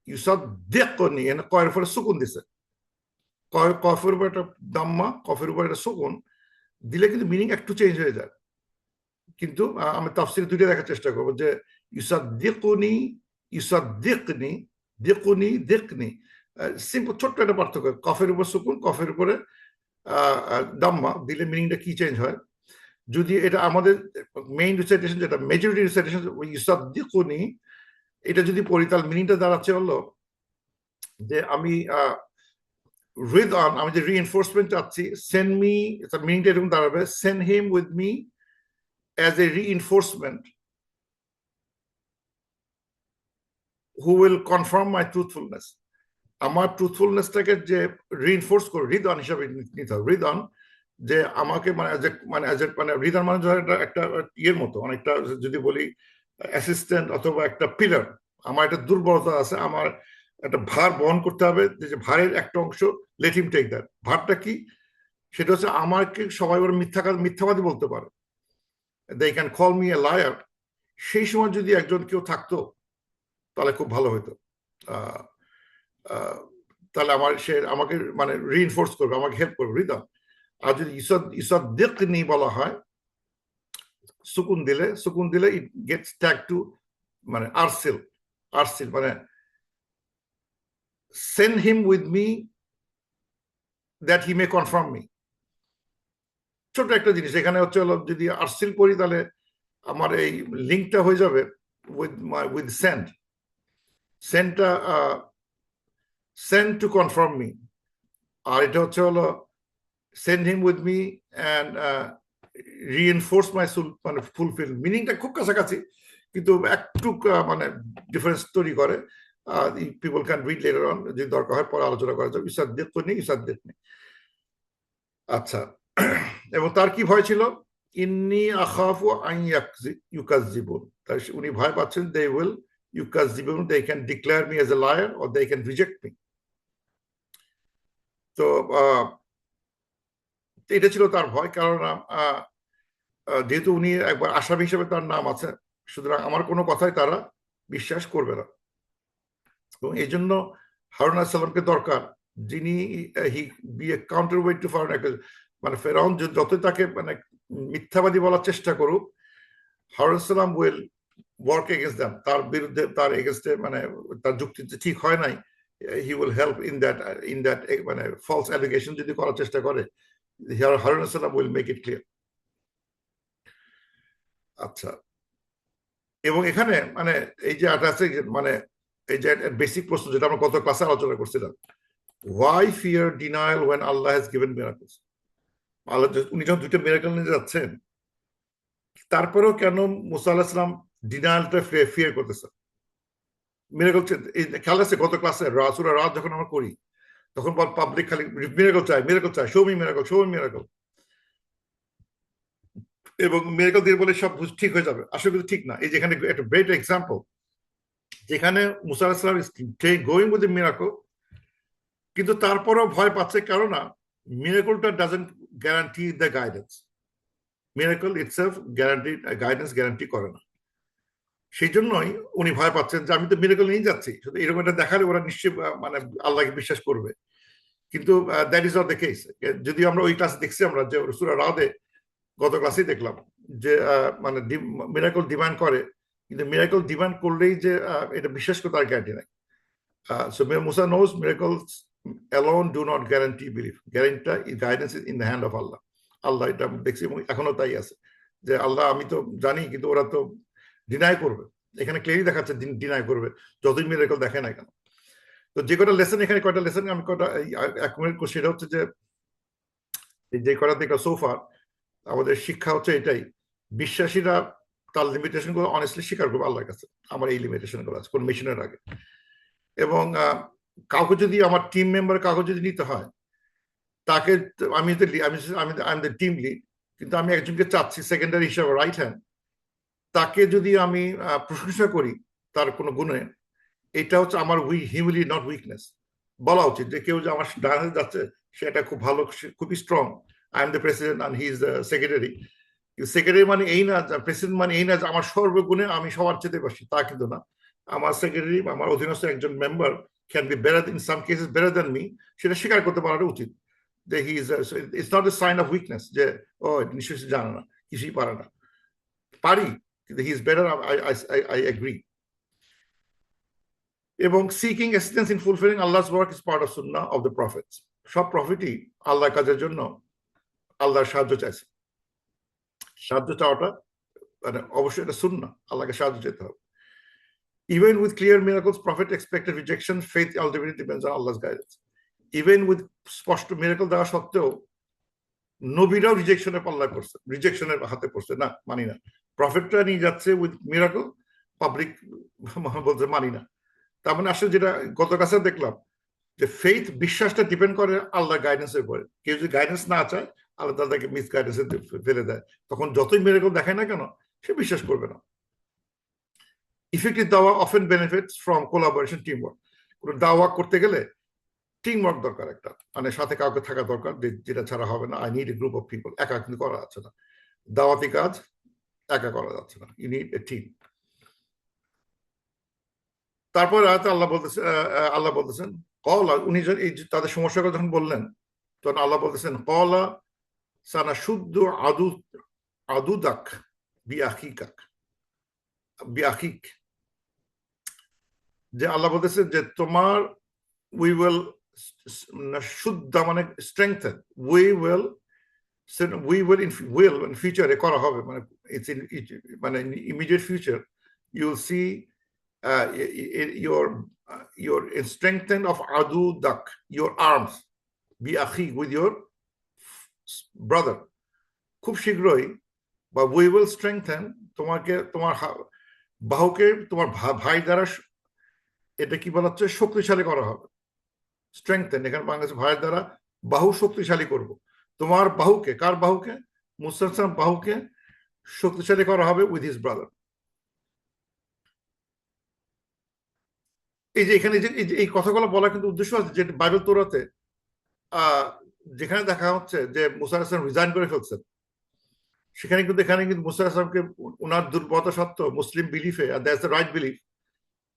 ইউসাদ্দিকুনি এনে কয়ের উপরে সুকুন দিছে, কফের উপর একটা দাম্মা, কফের উপর একটা সুকুন দিলে কিন্তু মিনিং একটু চেঞ্জ হয়ে যায়। কিন্তু আমি তাফসীর দুইটা দেখার চেষ্টা করবো, যে ইউসাদ্দিকুনি, ইউসাদ্দিকনি, দিকুনি, দিকনি, সিম্পল ছোট্ট একটা পার্থক্য। কফের উপর সুকুন, কফের উপরে দাম্মা দিলে মিনিংটা কি চেঞ্জ হয়। যদি এটা আমাদের মেইন রিসাইটেশন, যেটা মেজরিটি রিসাইটেশন ইউসাদ্দিকুনি, এটা যদি পড়ি তাহলে মিনিংটা দাঁড়াচ্ছে হলো যে আমি with on আমি যে রিইনফোর্সমেন্ট চাচ্ছি, send me, তার মিনিংটা এরকম দাঁড়াবে, send him with me as a reinforcement who will confirm my truthfulness. আমার ট্রুথফুলনেসটাকে যে রিইনফোর্স করে হৃদয় হিসাবে নিতে হবে। হৃদয় যে আমাকে মানে মানে হৃদয় মানে ধর একটা ইয়ের মতো, অনেকটা যদি বলি অ্যাসিস্ট্যান্ট অথবা একটা পিলার। আমার একটা দুর্বলতা আছে, আমার একটা ভার বহন করতে হবে, যে ভারের একটা অংশ লেট হিম টেক দ্যাট। ভারটা কি? সেটা হচ্ছে আমাকে সবাই ওরা মিথ্যাবাদী বলতে পারে, they can call me a liar. সেই সময় যদি একজন কেউ থাকতো তাহলে খুব ভালো হতো। তাহলে আমাকে মানে রিইনফোর্স করবে, আমাকে হেল্প করবে হৃদয়। আর যদি ইসাদ্দিকনি বলা হয়, সুকুন দিলে ইট গেটস ট্যাগ টু মানে আরসিল মানে send him with me that he May confirm me. ছোট একটা জিনিস এখানে হচ্ছে হলো, যদি আরসিল করি তাহলে আমার এই লিঙ্কটা হয়ে যাবে উইথ সেন্ডটা সেন্ড টু কনফার্ম মি। আর এটা হচ্ছে হলো send him with me and reinforce my মানে ফুলফিল। মিনিংটা খুব কাছাকাছি, কিন্তু একটু মানে ডিফারেন্স তৈরি করে। People can read letter on, যদি দরকার হয় পরে আলোচনা করা যাবে। ইসাদ্দিকনি। আচ্ছা, এবং তার কি ভয় ছিল? ইন্নী আখাফু আন ইউকাযযিবুন। তাই উনি ভয় পাচ্ছেন দে উইল ইউকাযযিবুন, they can declare me as a liar or they can reject me. তো এটা ছিল তার ভয়। কারণ যেহেতু উনি একবার আসামি হিসেবে তার নাম আছে, সুতরাং আমার কোনো কথাই তারা বিশ্বাস করবে না। এবং এই জন্য হারুন আলাইহিস সালামকে দরকার, যিনি he be a counterweight to ফারাউন। মানে ফেরাউন যতই তাকে মানে মিথ্যাবাদী বলার চেষ্টা করুক, হারুন আলাইহিস সালাম উইল ওয়ার্ক এগেইনস্ট দেম। তার বিরুদ্ধে, তার এগেইনস্টে মানে তার যুক্তি ঠিক হয় নাই, he will help in that মানে ফলস অ্যালিগেশন যদি করার চেষ্টা করে, হারুন আলাইহিস সালাম উইল মেক ইট ক্লিয়ার। আচ্ছা, এবং এখানে মানে এই যে আছে মানে এই যে বেসিক প্রশ্ন যেটা আমরা গত ক্লাসে আলোচনা করছিলাম, why fear denial when Allah has given miracles? আল্লাহ উনি যখন দুইটা মিরাকল নিয়ে যাচ্ছেন, তারপরেও কেন মুসা আলাইহিস সালাম ডিনায়ালটা ফিয়ার করতেছে? মিরাকল খেয়াল আছে গত ক্লাসে সূরা রাত যখন আমরা করি, তখন পাবলিক খালি মিরাকল চাই, শো মি মিরাকল। এবং মিরাকল দিয়ে বলে সব ঠিক হয়ে যাবে, আসলে কিন্তু ঠিক না। এই যেখানে একটা গ্রেট এক্সাম্পল, যেখানে মুসা আলাইহিস সালাম is going with the miracle, কিন্তু তারপরেও ভয় পাচ্ছে, কারণ মিরাকলটা doesn't guarantee the guidance. Miracle itself guidance guarantee করে না। সেই জন্যই উনি ভয় পাচ্ছেন যে আমি তো মিরাকল নিয়ে যাচ্ছি, শুধু এরকম একটা দেখালে ওরা নিশ্চয়ই মানে আল্লাহকে বিশ্বাস করবে। কিন্তু that is not the case. যদি আমরা ওই ক্লাসে দেখছি, আমরা যে সূরা রাদে গত ক্লাসেই দেখলাম যে মানে মিরাকল ডিমান্ড করে, কিন্তু মিরাকল ডিমান্ড করলেই যে এটা বিশ্বাস করে তার গ্যারান্টি নাই। So Musa knows miracles alone do not guarantee belief. Guidance is in the hand of Allah. আল্লাহ এটা দেখছি এবং এখনো তাই আছে, যে আল্লাহ আমি তো জানি, কিন্তু ওরা তো ডিনাই করবে। এখানে ক্লিয়ারলি দেখাচ্ছে ডিনাই করবে, যতই মিরাকল দেখে না কেন। তো যে কটা লেসন, এখানে কয়টা লেসন আমি কটা এক মিনিট, সেটা হচ্ছে যে কটা থেকে সোফা আমাদের শিক্ষা হচ্ছে এটাই, বিশ্বাসীরা তার লিমিটেশন গুলো অনেস্টলি স্বীকার করবে আল্লাহর কাছে। আমার এই লিমিটেশন গুলো আছে কোন মিশনের আগে। এবং কাউকে যদি আমার টিম মেম্বার কাউকে যদি নিতে হয়, তাকে আমি টিম লিড, কিন্তু আমি একজনকে চাচ্ছি সেকেন্ডারি হিসাবে রাইট হ্যান্ড, তাকে যদি আমি প্রশংসা করি তার কোনো গুণে, এটা হচ্ছে আমার হিউমিলি নট উইকনেস। বলা উচিত যে কেউ যে আমার ডানে যাচ্ছে সেটা খুব ভালো, খুবই strong, I am the president and he is the secretary. Secretary মানে এই না, প্রেসিডেন্ট মানে এই না যে আমার সর্বগুণে আমি সবার চেতে পারছি, তা কিন্তু না। আমার সেক্রেটারি, আমার অধীনস্থ একজন member can be better in some cases better than me, সেটা স্বীকার করতে পারা উচিত। যে he is it's not a sign of weakness যে ও নিশ্চয়ই জানে না, কিছুই পারে না। পারি, কিন্তু he is better, I agree. এবং সিকিং অ্যাসিস্ট্যান্স ইন ফুলফিলিং আল্লাহস ওয়ার্ক ইজ পার্ট অফ সুন্নাহ অফ দ্য প্রফেটস। সব প্রফেটই আল্লাহর কাজের জন্য আল্লাহর সাহায্য চাইছে। সাহায্য চাওয়াটা মানে অবশ্যই এটা সুন্নাহ, আল্লাহকে সাহায্য চেতে হবে। Even with clear miracles, Prophet expected rejection. Faith ultimately depends on Allah's guidance. Even with স্পষ্ট মিরাকল দেওয়া সত্ত্বেও নবীরাও রিজেকশনের হাতে পড়ছে, না মানি না। প্রফেটরা নিয়ে যাচ্ছে উইথ মিরাকল, পাবলিক বলছে মানি না। তার মানে আসলে যেটা গত কাছে দেখলাম যে ফেইথ, বিশ্বাসটা ডিপেন্ড করে আল্লাহর গাইডেন্সের উপরে। কেউ যদি গাইডেন্স না চায়, আল্লাহ তাদেরকে মিস গাইডেন্সে ফেলে দেয়, তখন যতই মিরাকল দেখায় না কেন সে বিশ্বাস করবে না। ইফেক্টিভ দাওয়া often benefits from collaboration, team work. কোনো দাওয়া করতে গেলে টিম ওয়ার্ক দরকার, একটা মানে সাথে কাউকে থাকা দরকার, যেটা ছাড়া হবে না। I need A group of people. একা কিন্তু করা যাচ্ছে না, দাওয়াতি কাজ একা করা যাচ্ছে না, ইউ নিড এ টিম। তারপর আল্লাহ বলতেছেন কলা, উনি এই তাদের সমস্যার কথা যখন বললেন, তখন আল্লাহ বলতেছেন কলা সানা শুদ্ধ আদুদাক বিআখিক, যে আল্লাহ বলতেছেন যে তোমার উই উইল শুদ্ধ মানে স্ট্রেংথেন, উই উইল ইন ফিউচারে করা হবে, মানে ইটস ইন মানে immediate future you will see your strengthen of adudak, your arms, biakhi, with your brother, খুব শীঘ্রই, বা we will strengthen, তোমাকে তোমার বাহুকে তোমার ভাই দ্বারা, এটা কি বলা হচ্ছে, শক্তিশালী করা হবে। স্ট্রেংথেন এখানে বাংলাদেশে ভাইয়ের দ্বারা বাহু শক্তিশালী করব। তোমার বাহুকে, কার বাহুকে? মুসা আলাইহিস বাহুকে শক্তিশালী করা হবে উইথ হিজ ব্রাদার। এই যে এখানে যে এই কথাগুলো বলা কিন্তু উদ্দেশ্য আছে, যে বাইবেল তোরাতে যেখানে দেখা হচ্ছে যে মুসা আলাইহিস সালাম রিজাইন করে ফেলছেন, সেখানে কিন্তু এখানে কিন্তু মুসা আলাইহিস সালামকে ওনার দুর্বলতা সত্ত্বেও মুসলিম বিলিফে, আর দ্যাটস দ্য রাইট বিলিফ,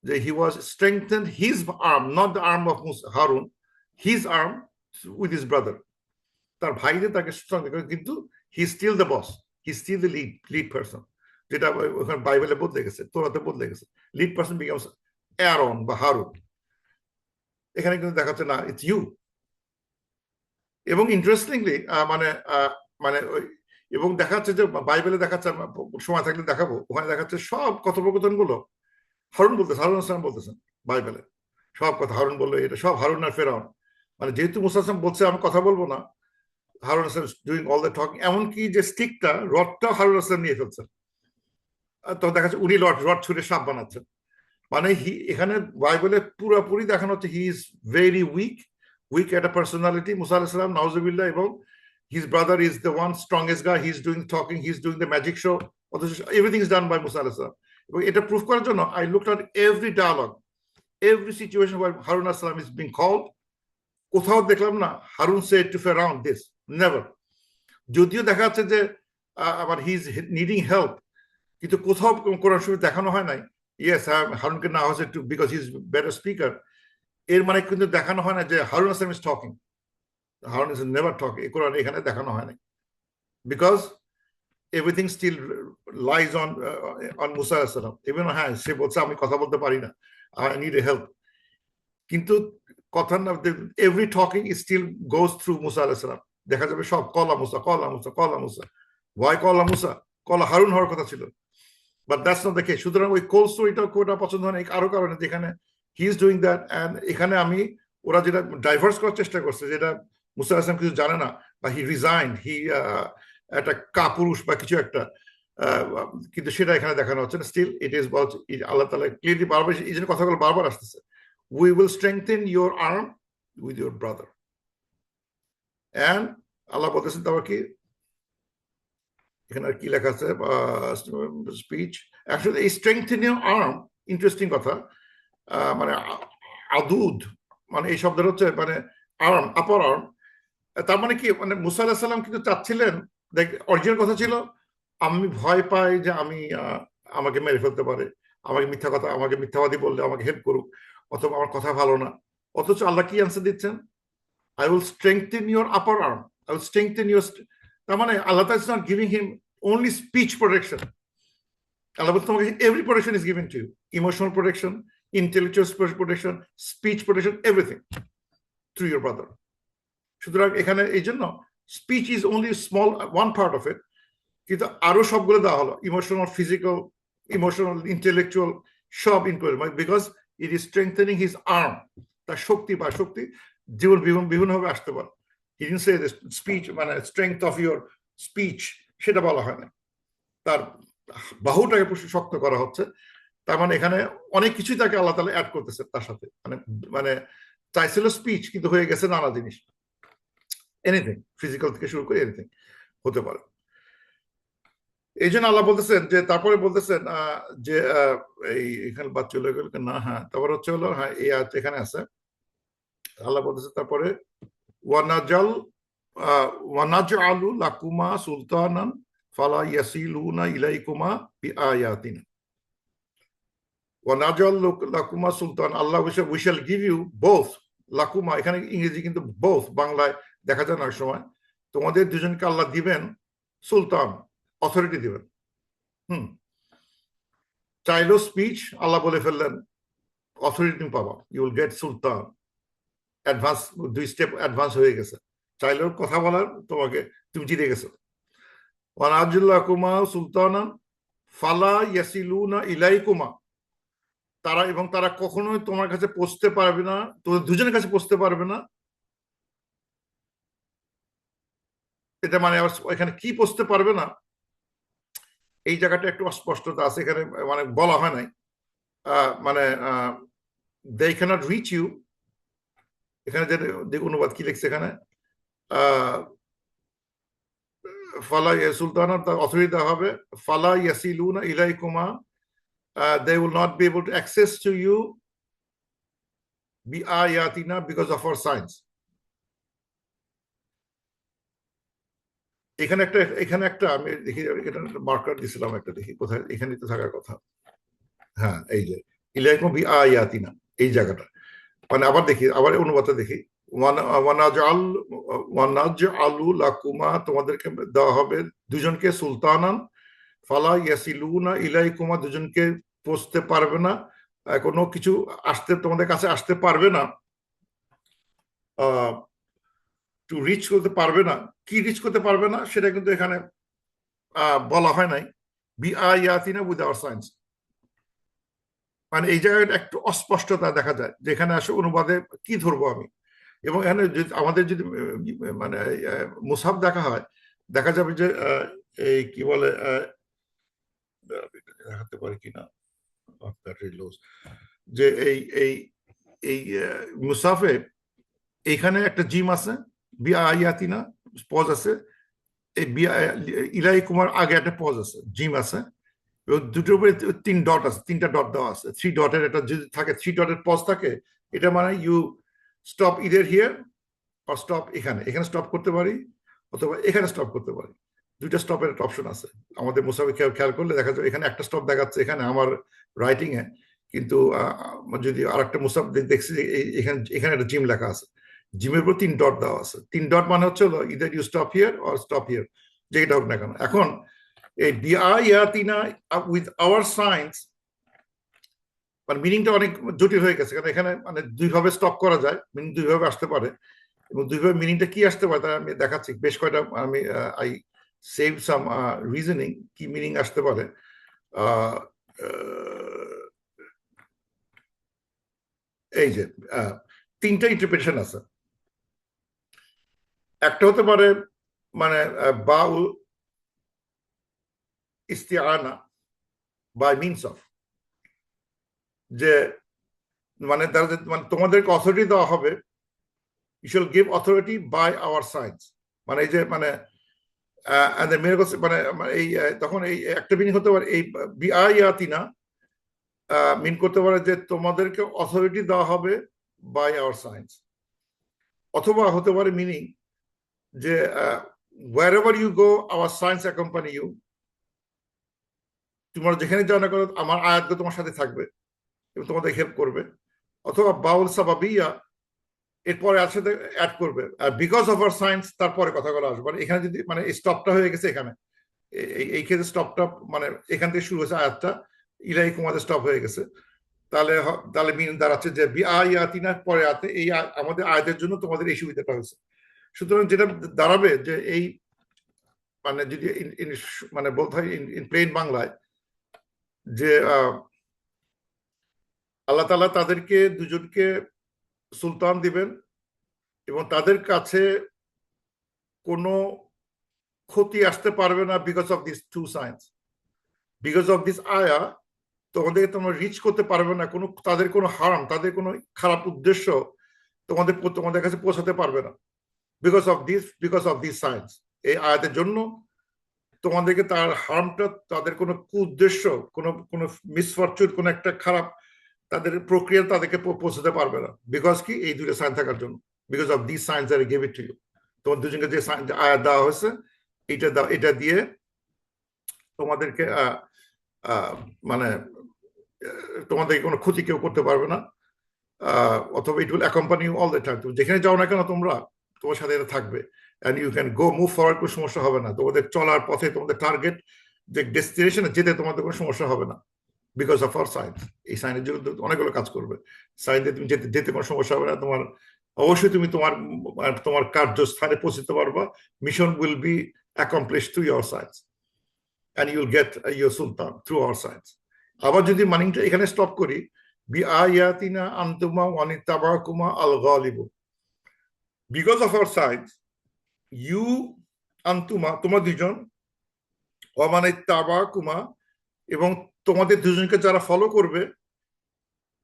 যে he was strengthen his arm, not the arm of হারুন, his arm with his brother. তার ভাইদের তাকে স্ট্রং, কিন্তু he still the boss, he still the lead person, যেটা ওখানে বাইবেলে বদলে গেছে, তোরাতে বদলে গেছে। লিড পারসন বিকামস অ্যারন বা হারুন। এখানে কিন্তু দেখাচ্ছে না, ইটস ইউ। এবং ইন্টারেস্টিংলি মানে মানে এবং দেখাচ্ছে যে বাইবেলে দেখাচ্ছে, সময় থাকলে দেখাবো, ওখানে দেখাচ্ছে সব কথোপকথন গুলো হারুন বলতেছে, হারুন আসলাম বলতেছেন বাইবেলে সব কথা। হারুন বললো এটা সব হারুন আর ফেরাউন, মানে যেহেতু মুসা আসলাম বলছে আমি কথা বলবো না, হারুন আসলাম ডুইং অল দ্য টকিং। এমনকি যে স্টিকটা, রডটা হারুন আসলাম নিয়ে ফেলছেন, তো দেখা যাচ্ছে উনি রড ছুঁড়ে সাপ বানাচ্ছেন। মানে এখানে বাইবেলে পুরোপুরি দেখানো হচ্ছে হি ইজ ভেরি উইক একটা পার্সোনালিটি মুসা আলাইহিস সালাম, নাউজুবিল্লাহ, এবং his brother is the one strongest guy, he's doing talking, he's doing the magic show, everything is done by Musa alayhis salam. এবং এটা প্রুফ করার জন্য I looked at every dialogue, every situation where Harun alayhis salam is being called, কোথাও দেখলাম না Harun said to Pharaoh this, never. যদিও দেখা যাচ্ছে যে আবার he is needing help, কিন্তু কোথাও কোরআন শরীফে দেখানো হয় নাই yes হারুনকে না হয়েছে to because he is better speaker, এর মানে কিন্তু দেখানো হয় না যে হারুন আলাইহিস সালাম is talking. Harun is never talking. Quran এখানে দেখানো হয় না, because everything still lies on Musa alayhis salam. Even হ্যাঁ সে বলছে আমি কথা বলতে পারি না, I need a help, কিন্তু কথা না, every talking is still goes through Musa alayhis salam. দেখা যাবে সব কলা মুসা, কলা মুসা, কলা মুসা। Why কলা মুসা? কলা হারুন হওয়ার কথা ছিল, but that's not the case. সুতরাং ওই কোল স্টোরিটা কোটা পছন্দ হয় না আরো কারণে, যেখানে he is doing that, and এখানে আমি ওরা যেটা ডাইভার্স করার চেষ্টা করছে, যেটা মুসা আলাইহিস সালাম কিছু জানে না, বা হি রিজাইন, হি একটা কাপুরুষ বা কিছু একটা, কিন্তু সেটা এখানে দেখানো হচ্ছে না। স্টিল ইট ইজ আল্লাহ তাআলা ক্লিয়ারলি বারবার এই জন্য কথাগুলো বারবার আসতেছে, we will strengthen your arm with your brother. And আল্লাহ বলতেছেন তারপর কি, এখানে কি লেখা আছে স্পিচ, অ্যাকচুয়ালি এই স্ট্রেংথেন ইউর আর্ম, ইন্টারেস্টিং কথা, মানে আদুদ মানে এই শব্দটা হচ্ছে মানে আর্ম, আপার আর্ম। তার মানে কি, মানে মুসা আলাইহিস সালাম কিন্তু চাচ্ছিলেন, অরিজিনাল কথা ছিল আমি ভয় পাই যে আমি আমাকে মেরে ফেলতে পারে, আমাকে মিথ্যাবাদী বললে আমাকে হেল্প করুক, অথবা আমার কথা ভালো না। অথচ আল্লাহ কি অ্যান্সার দিচ্ছেন, I will strengthen your upper arm, I will strengthen your. তার মানে আল্লাহ তাআলা is not giving him only speech protection. আল্লাহ বলতে তোমাকে every protection is given to you, emotional protection, intellectual protection, speech protection, everything through your brother. সুতরাং এখানে এই জন্য speech is only small one part of it, কিন্তু আরো সবগুলো দেওয়া হলো, ইমোশনাল, ফিজিক্যাল, ইমোশনাল, ইন্টেলেকচুয়াল, সব include, because it is strengthening his arm, তার শক্তি বা শক্তি জীবন বিভিন্নভাবে আসতে পারে। হি ডিডন্ট সে স্পিচ মানে স্ট্রেংথ অফ ইউর স্পিচ, সেটা বলা হয় না, তার বাহুটাকে শক্ত করা হচ্ছে। তার মানে এখানে অনেক কিছুই তাকে আল্লাহ তাআলা অ্যাড করতেছে তার সাথে, মানে মানে চাইছিল স্পিচ কিন্তু হয়ে গেছে নানা জিনিস, এনিথিং ফিজিক্যাল থেকে শুরু করে এনিথিং হতে পারে। এই জন্য আল্লাহ বলতেছেন যে, তারপরে বলতেছেন যে এই এখানে বাদ চলে গেল না, হ্যাঁ তারপর হচ্ছে হলো, হ্যাঁ এই এখানে আছে, আল্লাহ বলতেছে তারপরে ওয়ানাজাল ওয়ানাজআলু লাকুমা সুলতানান ফালা ইয়াসিলুনা ইলাইকুমা বিআয়াতিনা ওয়ানাজাল লাকুমা সুলতান, আল্লাহ we shall give you both লাকুমা, এখানে ইংরেজি কিন্তু বোথ, বাংলায় দেখা যায় না সময়, তোমাদের দুজনকে আল্লাহ দিবেন সুলতান, অথরিটি দিবেন। চাইলো স্পিচ, আল্লাহ বলে ফেললেন অথরিটি তুমি পাবা, ইউ উইল গেট সুলতান, অ্যাডভান্স, 2 স্টেপ অ্যাডভান্স হয়ে গেছে। চাইলেও কথা বলার তোমাকে, তুমি জিতে গেছো। ওয়ানাজুল্লাকুমা সুলতানান ফালা ইয়াসিলুনা ইলাইকুমা, তারা এবং তারা কখনোই তোমার কাছে পৌঁছতে পারবে না, তোমাদের দুজনের কাছে পৌঁছতে পারবে না। এটা মানে এখানে কি পৌঁছতে পারবে না, এই জায়গাটা একটু অস্পষ্টতা আছে এখানে, মানে বলা হয় নাই, মানে they cannot reach you, এখানে যে অনুবাদ কি লিখছে এখানে, ফালা সুলতানা, তার অথরিটি দেওয়া হবে, ফালা ইয়াসিলুনা ইলাইকুমা, they will not be able to access to you biayatina because of our signs। এখানে একটা আমি দেখি, এটা মার্কার দিছিলাম একটা, দেখি কোথায়, এখানে তো থাকার কথা, হ্যাঁ এই যে ইলাইকুম বিআয়াতিনা, এই জায়গাটা, মানে আবার দেখি, আবার অনুবাদটা দেখি, ওয়ানাজআলু লাকুমা, তোমাদেরকে দেওয়া হবে দুজনকে সুলতানান ফালা ইয়াসিলুনা ইলাইকুমা, দুজনকে পৌঁছতে পারবে না, কোনো কিছু আসতে তোমাদের কাছে আসতে পারবে না, টু রিচ করতে পারবে না, কি রিচ করতে পারবে না সেটা কিন্তু এখানে বলা হয় নাই, বিআয়াতিনা উইথ আওয়ার সায়েন্স, মানে এই জায়গায় একটু অস্পষ্টতা দেখা যায়, যেখানে আসলে অনুবাদে কি ধরবো আমি। এবং এখানে আমাদের যদি মানে মুসাফ দেখা হয়, দেখা যাবে যে এই কি বলে, দেখাতে পারি কিনা, যে এই এই এই মুসাফে এইখানে একটা জিম আছে, বিআয়াতিনা পজ আছে, এই ইলাই কুমার আগে একটা পজ আছে, জিম আছে, এবং দুটোর উপরে 3 ডট আছে, 3টা ডট দেওয়া আছে, 3 ডটের একটা যদি থাকে, 3 ডটের পজ থাকে, এটা মানে ইউ স্টপ ইদার হিয়ার আর স্টপ এখানে, এখানে স্টপ করতে পারি অথবা এখানে স্টপ করতে পারি, 2টা স্টপের একটা অপশন আছে। আমাদের মুসাফে খেয়াল করলে দেখা যাবে এখানে একটা স্টপ দেখাচ্ছে এখানে আমার রাইটিং এ, কিন্তু যদি আর একটা মুসাফ দেখছি এখানে এখানে একটা জিম লেখা আছে, জিমের উপর 3 ডট দেওয়া আছে, 3 ডট মানে হচ্ছে either you stop here or stop here, যেটা হোক না কেন। এখন এই বিআয়াতিনা উইথ আওয়ার সায়েন্স, মানে মিনিংটা অনেক জটিল হয়ে গেছে, কারণ এখানে মানে 2ভাবে স্টপ করা যায়, মিনিং 2ভাবে আসতে পারে, এবং 2ভাবে মিনিংটা কি আসতে পারে তাই আমি দেখাচ্ছি, বেশ কয়টা আমি আই সেভ সাম রিজনিং কি মিনিং আসতে পারে। এই যে 3টা ইন্টারপ্রিটেশন আছে, একটা হতে পারে মানে বাউ ইস্তিআনা বাই মিনস অফ, যে মানে মানে তোমাদেরকে অথরিটি দেওয়া হবে, you shall give authority by our science, মানে এই যে মানে মানে এই তখন এই একটা মিনিং হতে পারে, এই বিআয়াতিনা মিন করতে পারে যে তোমাদেরকে অথরিটি দেওয়া হবে বাই আওয়ার সায়েন্স, অথবা হতে পারে মিনিং যে wherever you go our science accompany you, তোমরা যেখানে যাও না করো আমার আয়াত তোমার সাথে থাকবে এবং তোমাদের হেল্প করবে, অথবা বাউল সাবাবিয়া এরপরে আছে অ্যাড করবে, আর বিকজ অফ আওয়ার সায়েন্স তারপরে কথাগুলো আসবে, এখানে যদি মানে স্টপটা হয়ে গেছে এখানে, এই ক্ষেত্রে স্টপটা মানে এখান থেকে শুরু হয়েছে আয়াতটা, ইলাই কুমাদের স্টপ হয়ে গেছে, তাহলে তাহলে মিন দাঁড়াচ্ছে যে বিআয়াতিনা পরে আতে এই আমাদের আয়াতের জন্য তোমাদের এই সুবিধাটা হয়েছে। সুতরাং যেটা দাঁড়াবে যে এই মানে যদি মানে বলতে হয় ইন প্লেন বাংলায়, যে আল্লাহ তাআলা তাদেরকে দুজনকে সুলতান দিবেন এবং তাদের কাছে কোনো ক্ষতি আসতে পারবে না because of this two science, because of this আয়া। তোমাদের তোমরা রিচ করতে পারবে না, কোনো তাদের কোনো হার্ম, তাদের কোনো খারাপ উদ্দেশ্য তোমাদের কাছে পৌঁছাতে পারবে না, বিকজ অফ দিস সাইন্স। এই আয়াতের জন্য তোমাদেরকে তার হার্মটা, তাদের কোনো কুউদ্দেশ্য, কোনো কোনো মিসফরচুন, কোনো একটা খারাপ তাদের প্রক্রিয়া তাদেরকে পৌঁছাতে পারবে না। বিকজ কি? এই দুটো সাইন থাকার জন্য, বিকজ অফ দিস সাইন্স আর গিভ ইট টু ইউ। তোমার দুজনকে যে আয়াত দেওয়া হয়েছে, এটা দিয়ে তোমাদেরকে মানে তোমাদের কোনো ক্ষতি কেউ করতে পারবে না, অথবা it will accompany you all the time. তুমি যেখানে যাও না কেন তোমরা, তোমার সাথে এটা থাকবে, and you can go move forward, কোনো সমস্যা হবে না। তোমাদের চলার পথে, তোমাদের টার্গেট যে ডেস্টিনেশনে যেতে তোমাদের কোনো সমস্যা হবে না, বিকজ অফ আওয়ার সায়েন্স। এই সাইনের জন্য অনেকগুলো কাজ করবে। সাইন দিয়ে তুমি যেতে যেতে কোনো সমস্যা হবে না তোমার। অবশ্যই তুমি তোমার তোমার কার্যস্থানে পৌঁছতে পারবা। Mission will be accomplish through your science, and you'll get your সুলতান থ্রু আওয়ার সায়েন্স। আবার যদি মানিংটা এখানে স্টপ করি, বি আয়াতিনা আনতুমা ওয়ানিত্তাবাকুমা আল গালিবু, because of our science you আনতুমা, তোমার দুজন, ওয়ামানিত্তাবাকুমা, এবং তোমাদের দুজনকে যারা ফলো করবে,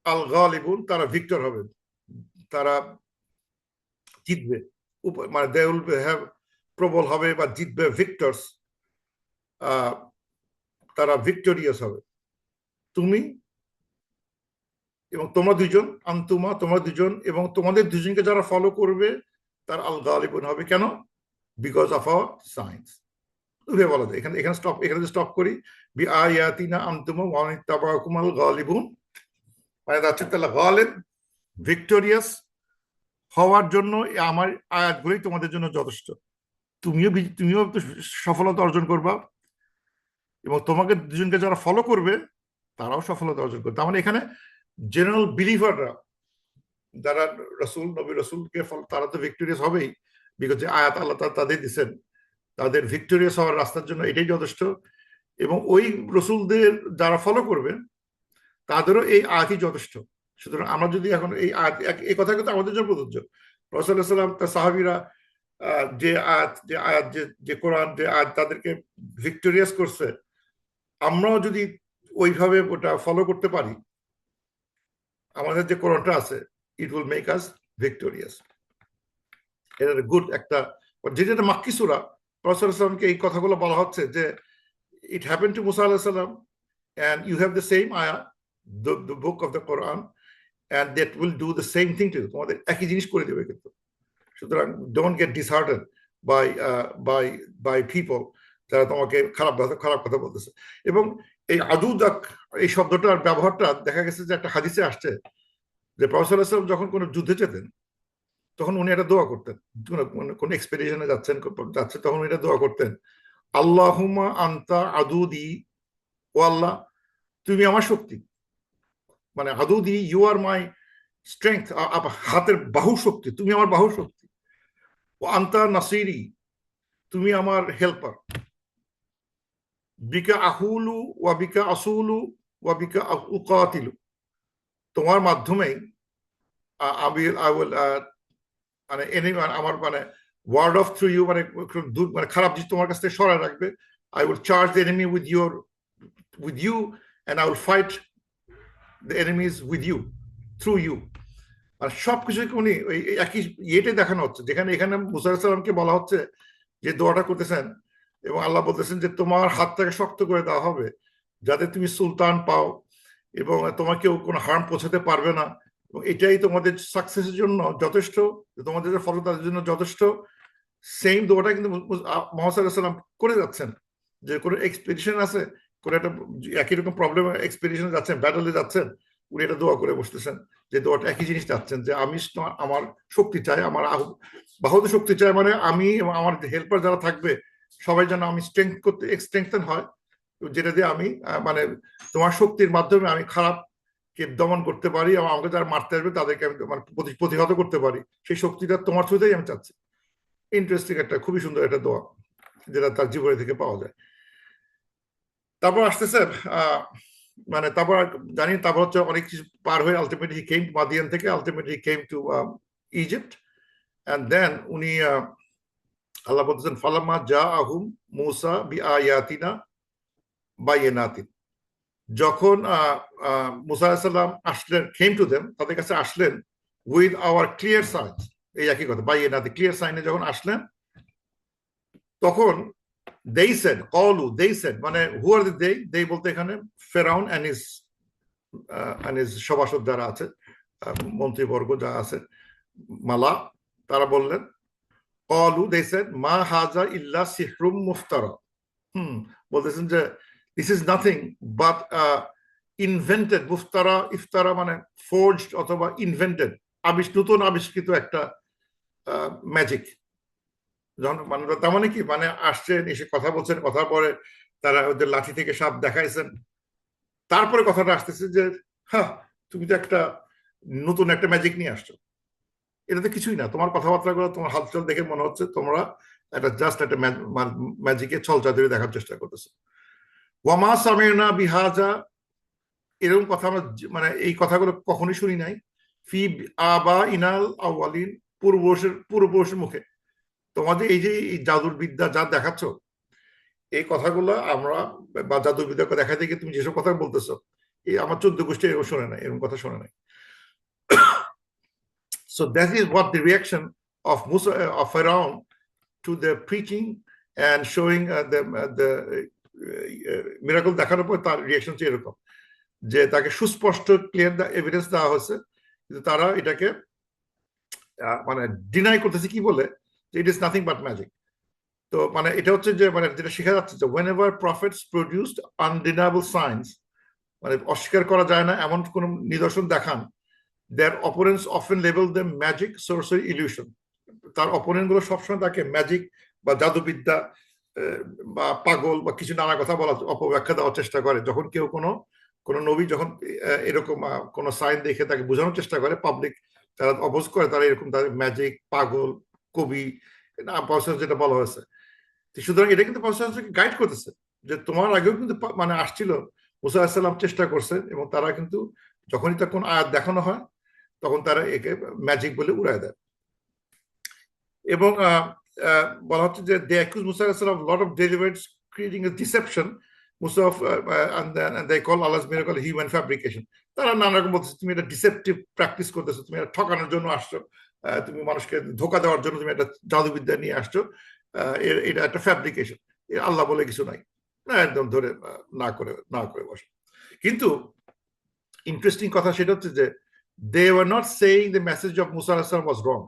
আল গালিবুন, তারা ভিক্টর হবে, তারা জিতবে, মানে দে উইল হ্যাভ, প্রবল হবে বা জিতবে, ভিক্টরস, তারা ভিক্টোরিয়াস হবে। তুমি এবং তোমরা দুজন, আন্তুমা, তোমরা দুজন, এবং তোমাদের দুজনকে যারা ফলো করবে, তার আল গালিবুন হবে। কেন? Because of our science. বলা যায় এখানে, এখানে স্টপ করি। বি আয়াতিনা আনতুমা ওয়ানিত্তাবাকুম আল গালিবুন, মানে যাচ্ছে তাহলে গালিব, ভিক্টোরিয়াস হওয়ার জন্য আমার আয়াতগুলোই তোমাদের জন্য যথেষ্ট। তুমিও সফলতা অর্জন করবা, এবং তোমাকে দুজনকে যারা ফলো করবে তারাও সফলতা অর্জন করবে। তার মানে এখানে জেনারেল বিলিভাররা, যারা নবী রসুলকে তারা তো ভিক্টোরিয়াস হবেই, বিকজ যে আয়াত আল্লাহ তাদের দিচ্ছেন, তাদের ভিক্টোরিয়াস হওয়ার রাস্তার জন্য এটাই যথেষ্ট। এবং ওই রসুলদের যারা ফলো করবেন তাদেরও এই আয়াতই যথেষ্ট। সুতরাং আমরা যদি এখন এই আয়াত, এই কথা কিন্তু আমাদের জন্য প্রযোজ্য। রাসূলুল্লাহ সাল্লাল্লাহু আলাইহি ওয়াসাল্লাম তার সাহাবীরা যে কোরআন, যে আয়াত তাদেরকে ভিক্টোরিয়াস করছে, আমরাও যদি ওইভাবে ওটা ফলো করতে পারি, আমাদের যে কোরআনটা আছে, it will make us victorious. এটা গুড একটা, যেটা মাক্কি সূরা, রাসূলুল্লাহ সাল্লাল্লাহু আলাইহি ওয়াসাল্লামকে এই কথাগুলো বলা হচ্ছে যে it happened to Musa alayhi salam, and you have the same ayah, the book of the Quran, and that will do the same thing to you. তোমাদের একই জিনিস করে দেবে কিন্তু। সুতরাং don't get disheartened by people যারা তোমাকে খারাপ কথা বলতেছে। এবং এই আদুদাক, এই শব্দটার ব্যবহারটা দেখা গেছে যে একটা হাদিসে আসছে যে প্রফেসর সাল্লাল্লাহু আলাইহি ওয়াসাল্লাম যখন কোনো যুদ্ধে যেতেন, তখন উনি একটা দোয়া করতেন। কোন এক্সপেডিশনে যাচ্ছে, তখন উনি একটা দোয়া করতেন, আল্লাহুম্মা আনতা আদুদি, ও আল্লাহ তুমি আমার শক্তি, মানে আদুদি, ইউ আর মাই স্ট্রেংথ, হাতের বাহু শক্তি, তুমি আমার বাহু শক্তি। ও আন্তা নাসিরি, তুমি আমার হেল্পার। বিকা আহুলু ওয়া বিকা আসুলু ওয়া বিকা উকাতিলু, তোমার মাধ্যমেই আমি মানে আমার মানে ওয়ার্ড অফ থ্রু ইউ, মানে খারাপ জিনিস তোমার কাছ থেকে সরায় রাখবে। I will charge the enemy with you and I will fight the enemies with you, through you. আর সবকিছু উনি একই ইয়েটাই দেখানো হচ্ছে, যেখানে এখানে মুসা আলাইহিস সালামকে বলা হচ্ছে যে দোয়াটা করতেছেন, এবং আল্লাহ বলতেছেন যে তোমার হাতটাকে শক্ত করে দেওয়া হবে যাতে তুমি সুলতান পাও, এবং তোমাকেও কোনো হার্ম পৌঁছাতে পারবে না, এবং এটাই তোমাদের সাকসেসের জন্য যথেষ্ট, তোমাদের ফলো তাদের জন্য যথেষ্ট। সেম দোয়াটা কিন্তু মুহাম্মদ সাল্লাল্লাহু আলাইহি ওয়াসাল্লাম করে যাচ্ছেন। যে কোনো এক্সপেডিশন আছে, কোনো একটা একই রকম প্রবলেম, এক্সপেডিশনে যাচ্ছেন, ব্যাটলে যাচ্ছেন, উনি এটা দোয়া করে বসতেছেন, যে দোয়াটা একই জিনিস চাচ্ছেন যে আমি আমার শক্তি চাই, আমার বাহুতে শক্তি চাই, মানে আমি এবং আমার হেল্পার যারা থাকবে সবাই যেন আমি স্ট্রেংথেন হয়, যেটা দিয়ে আমি মানে তোমার শক্তির মাধ্যমে আমি খারাপকে দমন করতে পারি, এবং আমাকে যারা মারতে আসবে তাদেরকে আমি প্রতিহত করতে পারি। সেই শক্তিটা তোমার থ্রুতেই আমি চাচ্ছি। ইন্টারেস্টিং একটা, খুবই সুন্দর একটা দোয়া, যেটা তার জীবনে থেকে পাওয়া যায়। তারপর আসতেছে মানে তারপর জানি, তারপর হচ্ছে অনেক কিছু পার হয়ে আলটিমেটলি কেম মাদিয়ান থেকে ultimately came to Egypt. And then উনি আল্লাহ বলতেছেন ফালাম্মা জা আহুম মুসা বি আয়াতিনা বাইয়িনাতিন, যখন মুসা আলাইহিস সালাম আসলেন, কেম টু দেম, তাদের কাছে আসলেন উইথ আওয়ার ক্লিয়ার সাইন্স, এই একই কথা বাইয়িনাতি, ক্লিয়ার সাইনে যখন আসলেন, তখন they said কলু, they said মানে হু আর they বলতে এখানে ফেরাউন and his সভাসদ যারা আছে, মন্ত্রীবর্গ যা আছে, মালা, তারা বললেন কলু, they said মা হাজা ইল্লা সিহরুম মুফতারা, বলতেছেন যে this is nothing but invented, মুফতারা ইফতারা মানে ফোর্জড অথবা ইনভেন্টেড, নতুন আবিষ্কৃত একটা ম্যাজিক। মানে তার মানে কি, মানে আসছেন, এসে কথা বলছেন, কথা পরে তারা ওদের লাঠি থেকে সাপ দেখাইছেন, তারপরে কথাটা আসতেছে যে হ্যাঁ তুমি তো একটা নতুন একটা ম্যাজিক নিয়ে আসছো। এটা তো কিছুই না, তোমার কথাবার্তা গুলো, তোমার হালচাল দেখে মনে হচ্ছে তোমরা একটা জাস্ট একটা ম্যাজিকের ছল চাতুরি দেখার চেষ্টা করতেছো। ওয়ামা সামিনা বিহাজা, এরকম কথা আমরা মানে এই কথাগুলো কখনোই শুনি নাই, ফি আবা ইনাল আওয়ালিন, পূর্বপুরুষের মুখে। তোমাদের এই যে এই জাদুর বিদ্যা যা দেখাচ্ছ, এই কথাগুলো আমরা, বা জাদুর বিদ্যা দেখা থেকে তুমি যেসব কথা বলতেছো, এই আমার 14 গোষ্ঠী এরকম শোনে নাই, এরকম কথা শোনে নাই। So that is what the reaction of Musa, of Pharaoh to the preaching and showing the miracle দেখানোর পর তার রিয়াকশন ছিল এরকম, যে তাকে সুস্পষ্ট ক্লিয়ার এভিডেন্স দেওয়া হয়েছে, কিন্তু তারা এটাকে মানে ডিনাই করতেছে, কি বলে যে it is nothing but magic. তো মানে এটা হচ্ছে যে মানে যেটা শেখা যাচ্ছে যে whenever prophets produced undeniable signs, মানে অস্বীকার করা যায় না এমন কোন নিদর্শন দেখান, their opponents often label them magic, sorcery, illusion. তার অপোনেন্ট গুলো সবসময় তাকে ম্যাজিক বা জাদুবিদ্যা বা পাগল বা কিছু নানা কথা বলা, অপব্যাখ্যা দেওয়ার চেষ্টা করে। যখন কেউ কোন নবী যখন এরকম কোন সাইন দেখে তাকে বোঝানোর চেষ্টা করে, পাবলিক তারা অপোজ করে, তারা এরকম তাদের ম্যাজিক, পাগল, কবি, যেটা বলা হয়েছে। সুতরাং এটা কিন্তু গাইড করতেছে যে তোমার আগেও কিন্তু মানে আসছিল, মুসা আলাইহিস সালাম চেষ্টা করছে, এবং তারা কিন্তু যখনই তার কোন আয়াত দেখানো হয় তখন তারা একে ম্যাজিক বলে উড়ায় দেয়। এবং বলা হচ্ছে যে they accuse Musa alayhi salam of lot of deliberate creating a deception, Musa and they call Allah's miracle human fabrication. তারা নানা রকম বলতেছে তুমি এটা ডিসেপটিভ প্র্যাকটিস করতেছো, তুমি এটা ঠকানোর জন্য আসছো, তুমি মানুষকে ধোকা দেওয়ার জন্য তুমি একটা জাদুবিদ্যা নিয়ে আসছো, এটা একটা ফ্যাব্রিকেশন, আল্লাহ বলে কিছু নাই, না একদম ধরে না করে বসে। কিন্তু ইন্টারেস্টিং কথা সেটা হচ্ছে যে they were not saying the message of Musa alayhi salam was wrong.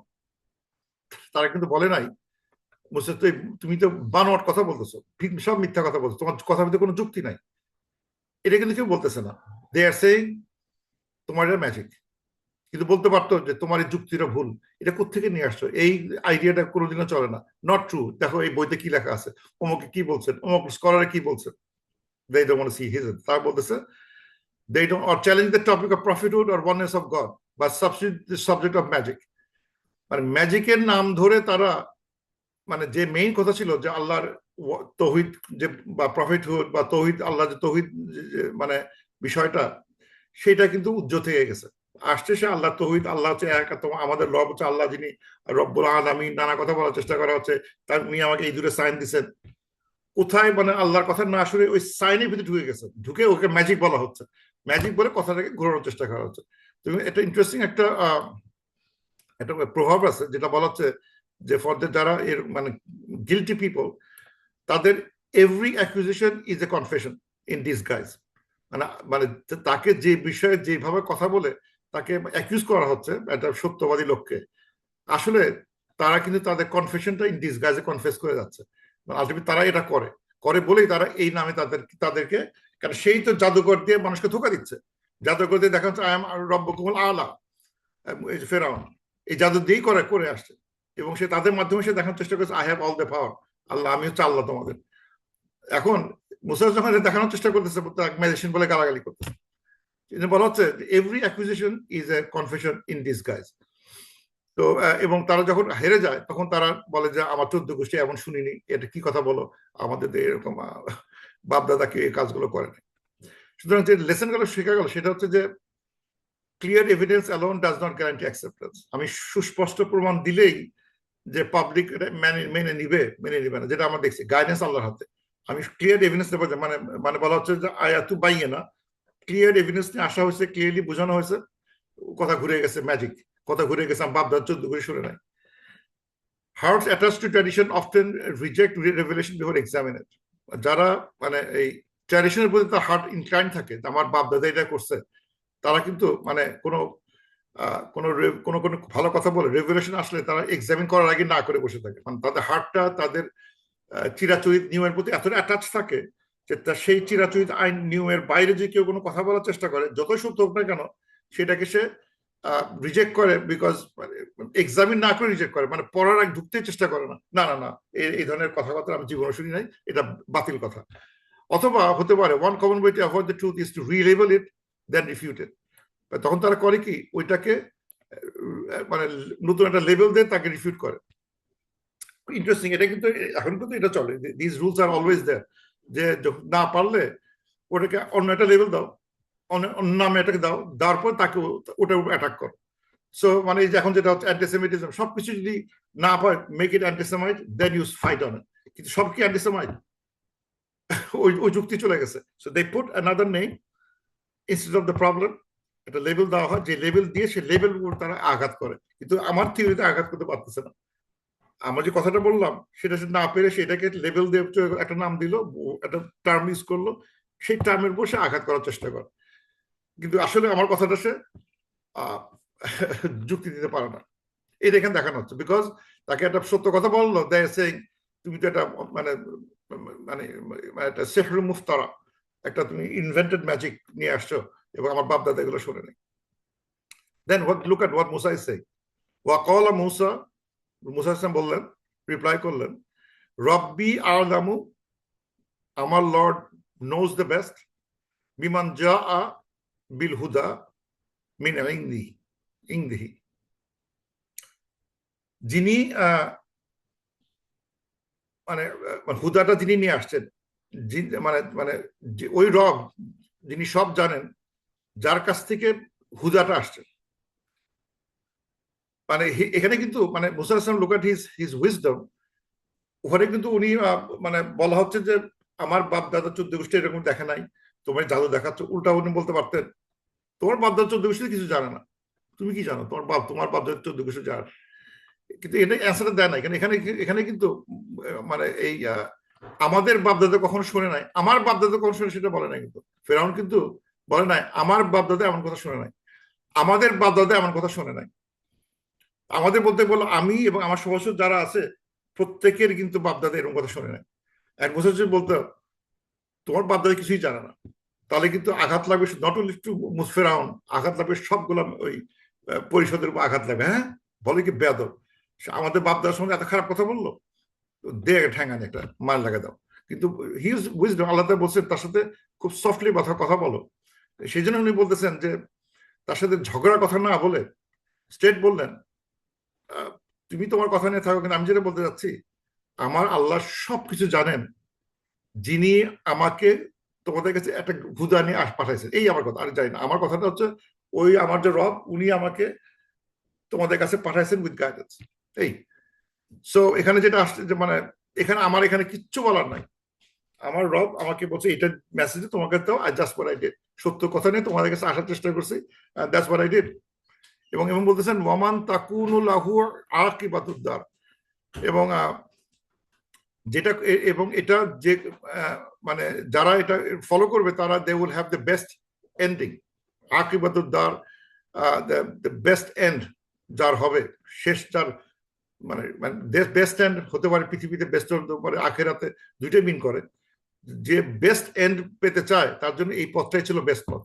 তারা কিন্তু বলে নাই মুসা তুমি তো বানোয়াট কথা বলতেছো, সব মিথ্যা কথা বলছো, তোমার কথার মধ্যে কোনো যুক্তি নাই, এটা কিন্তু কেউ বলতেছে না। দে আর সেইং তোমার এটা ম্যাজিক। কিন্তু বলতে পারতো যে তোমার এই যুক্তিটা ভুল, এটা কোত্থেকে নিয়ে আসছো, এই আইডিয়াটা কোনোদিনও চলে না, নট ট্রু, দেখো এই বইতে কি লেখা আছে, অমুকে কি বলছেন, অমুক স্কলারে কি বলছেন। They don't want to see his, তারা বলতেছে they don't or challenge the topic of prophethood or oneness of God, but substitute the subject of magic. মানে ম্যাজিকের নাম ধরে তারা, মানে যে মেইন কথা ছিল যে আল্লাহর তৌহিদ, যে বা প্রফিটহুড বা তৌহিদ, আল্লাহ যে তৌহিদ মানে বিষয়টা, সেটা কিন্তু উজ্জ্বল থেকে গেছে। আসছে সে আল্লাহ তৌহিদ, আল্লাহ হচ্ছে এক, আমাদের রব হচ্ছে আল্লাহ, যিনি রব্বুল আলামিন, নানা কথা বলার চেষ্টা করা হচ্ছে, তার উনি আমাকে এই দূরে সাইন দিচ্ছেন, কোথায় মানে আল্লাহর কথা না শুনে ওই সাইনের ভিতরে ঢুকে গেছে, ঢুকে ওকে ম্যাজিক বলা হচ্ছে, ম্যাজিক বলে কথাটাকে ঘোরানোর চেষ্টা করা হচ্ছে। তুমি এটা ইন্টারেস্টিং একটা প্রভাব আছে, যেটা বলা হচ্ছে যে ফর যারা এর মানে গিলটি পিপল, তাদের every acquisition is a confession in disguise. মানে মানে তাকে যে বিষয়ে যেভাবে কথা বলে তাকে অ্যাকিউজ করা হচ্ছে একটা সত্যবাদী লোককে, আসলে তারা কিন্তু তাদের কনফেশনটা ইন ডিসগাইজে কনফেস করে যাচ্ছে। আলটিমেটলি তারা এটা করে বলেই তারা এই নামে তাদেরকে, কারণ সেই তো জাদুকর দিয়ে মানুষকে ধোকা দিচ্ছে, জাদুকর দিয়ে দেখা যাচ্ছে আই এম রব্বুকুমুল আলা, ফেরাউন এই জাদু দিয়েই করে আসছে, এবং সে তাদের মাধ্যমে সে দেখানোর চেষ্টা করছে I have all the power, আল্লাহ আমি হচ্ছে আল্লাহ তোমাদের। এখন মুসা যখন দেখানোর চেষ্টা করতেছে, ম্যাজিশিয়ান বলে গালাগালি করতেছে, বলা হচ্ছে every acquisition is a confession in disguise. তো এবং তারা যখন হেরে যায় তখন তারা বলে যে আমার 14 গোষ্ঠী এমন শুনিনি, এটা কি কথা বলো, আমাদের এরকম বাপদাদা কি এই কাজগুলো করে নাই। সুতরাং যে লেসন গুলো শেখা গেল সেটা হচ্ছে যে clear evidence alone does not guarantee acceptance. আমি সুস্পষ্ট প্রমাণ দিলেই যে পাবলিক মেনে নিবে না, যেটা আমরা দেখছি গাইডেন্স আল্লাহর হাতে। আমি ক্লিয়ার এভিডেন্স দেবো, মানে মানে বলা হচ্ছে যে আয়াতু বাইয়ে না, ক্লিয়ার এভিডেন্স নিয়ে আসা হয়েছে, ক্লিয়ারলি বোঝানো হয়েছে, কথা ঘুরে গেছে, ম্যাজিক কথা ঘুরে গেছে, আমি বাপদার 14 করে শুনে নাই। Hearts attached to tradition often reject revelation before examine it. যারা মানে এই ট্র্যাডিশনের প্রতি তার হার্ট ইনক্লাইন থাকে, আমার বাপ দাদা এটা করছে, তারা কিন্তু মানে কোনো কোনো কোনো কোনো ভালো কথা বলে রেভুলেশন আসলে তারা এক্সামিন করার আগে না করে বসে থাকে। মানে তাদের হার্টটা তাদের চিরাচরিত নিয়মের প্রতি এতটা অ্যাটাচ থাকে যে সেই চিরাচরিত আইন নিয়মের বাইরে যে কেউ কোনো কথা বলার চেষ্টা করে, যতই সত্য হোক না কেন, সেটাকে সে রিজেক্ট করে, বিকজ এক্সামিন না করে রিজেক্ট করে, মানে পড়ার আগে ঢুকতে চেষ্টা করে না, না না না এই ধরনের কথাবার্তা আমি জীবনে শুনি নাই, এটা বাতিল কথা। অথবা হতে পারে one common way to avoid the truth is to relabel it then refute it. তখন তারা করে কি, ওইটাকে মানে নতুন একটা লেভেল দিয়ে তাকে রিফিউট করে। ইন্টারেস্টিং, এটা কিন্তু এখন কিন্তু এটা চলে, this rules are always there, যে না পারলে ওটাকে অন্য একটা লেভেল দাও, অন্য নামে এটাকে দাও, দেওয়ার পর তাকে ওটার উপর অ্যাটাক করো। সো মানে এখন যেটা হচ্ছে অ্যান্টিসেমিটিজম, সবকিছু যদি না পায় make it antisemite, then you fight on it. কিন্তু সব কি অ্যান্টিসেমাইট? ওই যুক্তি চলে গেছে। So they put another name instead of the problem. একটা লেভেল দেওয়া হয়, যে লেভেল দিয়ে সে লেভেল উপর তারা আঘাত করে, কিন্তু আমার থিওরিতে আঘাত করতে পারতেছে না। আমরা যে কথাটা বললাম সেটা না পেরে সেটাকে লেভেল দিয়ে একটা নাম দিল, একটা টার্ম ইউজ করলো, সেই টার্মের উপর সে আঘাত করার চেষ্টা করে, কিন্তু আসলে আমার কথাটা সে যুক্তি দিতে পারে না। এটা এখানে দেখানো হচ্ছে, বিকজ তাকে একটা সত্য কথা বললো, তুমি তো একটা মানে মানে একটা সেহর মুফতারা, একটা তুমি ইনভেন্টেড ম্যাজিক নিয়ে আসছো, এবং আমার বাপ দাদা এগুলো শুনে নেই। দেন লুক এট হোয়াট মুসা ইজ সেইং। ওয়াকালা মুসা, মুসা ইসলাম বললেন, রিপ্লাই করলেন, রব্বি আ'লামু, আমার লর্ড নোজ দ্য বেস্ট, বিমান জাআ বিল হুদা মিন ইনদিহি, যিনি মানে হুদাটা যিনি নিয়ে আসছেন, মানে মানে ওই রব যিনি সব জানেন, যার কাছ থেকে হুদাটা আসছে। মানে এখানে কিন্তু মানে মুসা ইসলাম লুক এট হিজ উইজডম, ওখানে কিন্তু উনি মানে বলা হচ্ছে যে আমার বাপ দাদা 14 গোষ্ঠী এরকম দেখে নাই, তোমার জাদু দেখাচ্ছ। উল্টা উনি বলতে পারতেন, তোমার বাপ দাদা 14 গোষ্ঠী কিছু জানে না, তুমি কি জানো, তোমার বাপ দাদা 14 গোষ্ঠী জানে। কিন্তু এটা অ্যান্সারটা দেয় না এখানে। এখানে কিন্তু মানে এই আমাদের বাপদাদা কখনো শুনে নাই, আমার বাপদাদা কখনো শুনে, সেটা বলে নাই। কিন্তু ফেরাউন কিন্তু বলে নাই আমার বাপদাদা এমন কথা শুনে নাই, আমাদের বাপদাদা এমন কথা শুনে নাই। আমাদের বলতে বললো আমি এবং আমার সদস্য যারা আছে প্রত্যেকের কিন্তু বাপদাদা এরকম কথা শুনে নাই। এক বছর যদি বলতো তোমার বাপদাদা কিছুই জানে না, তাহলে কিন্তু আঘাত লাগবে, নট অনলি টু ফেরাউন, আঘাত লাগবে সবগুলো ওই পরিষদের উপর আঘাত লাগবে। হ্যাঁ, বলে কি বেয়াদব, আমাদের বাপদাদার সঙ্গে এত খারাপ কথা বললো, দে ঠ্যাঙ্গানে একটা মার লাগা দাও। কিন্তু হিউজ উইজডম, আল্লাহ বলছেন তার সাথে খুব সফটলি কথা বলো। সেই জন্য উনি বলতেছেন যে তার সাথে ঝগড়ার কথা না বলে স্ট্রেট বললেন, তুমি তোমার কথা নিয়ে থাকো, কিন্তু আমি যেটা বলতে চাচ্ছি, আমার আল্লাহ সবকিছু জানেন, যিনি আমাকে তোমাদের কাছে একটা হুদা নিয়ে পাঠাইছেন, এই আমার কথা। আর জানি না, আমার কথাটা হচ্ছে ওই আমার যে রব, উনি আমাকে তোমাদের কাছে পাঠাইছেন উইথ গাইডেন্স। এই সো এখানে যেটা আসছে যে মানে এখানে এখানে কিচ্ছু বলার নাই, আমার রব আমাকে বলছে এটা মেসেজ তোমাকে দাও, I just what I did, সত্য কথা নিয়ে তোমাদের কাছে আসার চেষ্টা করছি, দ্যাটস হোয়াট আই ডিড। এবং বলতেছেন ওয়ামান তাকুনু লাহু আকিবাতুদ্দার, এবং যেটা এবং এটা যে মানে যারা এটা ফলো করবে তারা they will have the best ending, আকিবাতুদ্দার, দ্য বেস্ট এন্ড যার হবে, শেষ যার মানে বেস্ট এন্ড হতে পারে পৃথিবীতে, বেস্ট হতে পারে আখেরাতে, দুইটাই মিন করে। যে বেস্ট এন্ড পেতে চায় তার জন্য এই পথটাই ছিল বেস্ট পথ।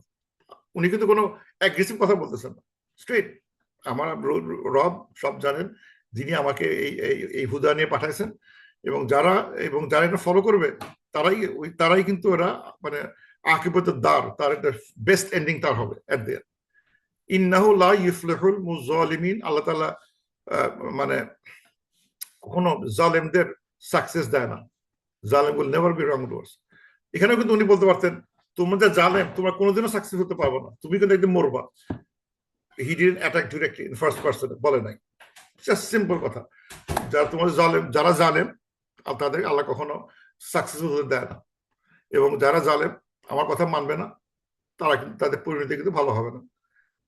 উনি কিন্তু কোনো অ্যাগ্রেসিভ কথা বলতেছেন না, স্ট্রেট, আমার রব সব জানেন, যিনি আমাকে এই হুদা নিয়ে পাঠাইছেন, এবং যারা এটা ফলো করবে তারাই কিন্তু ওরা মানে আকিবাতুদ দার, তার একটা বেস্ট এন্ডিং তার হবে এট দ্য এন্ড। ইন্নাহু লা ইফলিহুল মুযালিমিন, আল্লাহ তাআলা মানে কখনো জালেমদের সাকসেস দেয় না, জালেম will never be wrong Dooars. এখানেও কিন্তু উনি বলতে পারতেন তোমরা যা জানেন তোমরা কোনোদিনও সাকসেস হতে পারবো না, তুমি কিন্তু একদিন মরবা। He didn't attack directly in first person, বলে নাই। জাস্ট সিম্পল কথা, যারা তোমাদের জালেম, যারা জালেম তাদের আল্লাহ কখনো সাকসেসফুল হতে দেয় না, এবং যারা জালেম আমার কথা মানবে না তারা কিন্তু তাদের পরিণতি কিন্তু ভালো হবে না।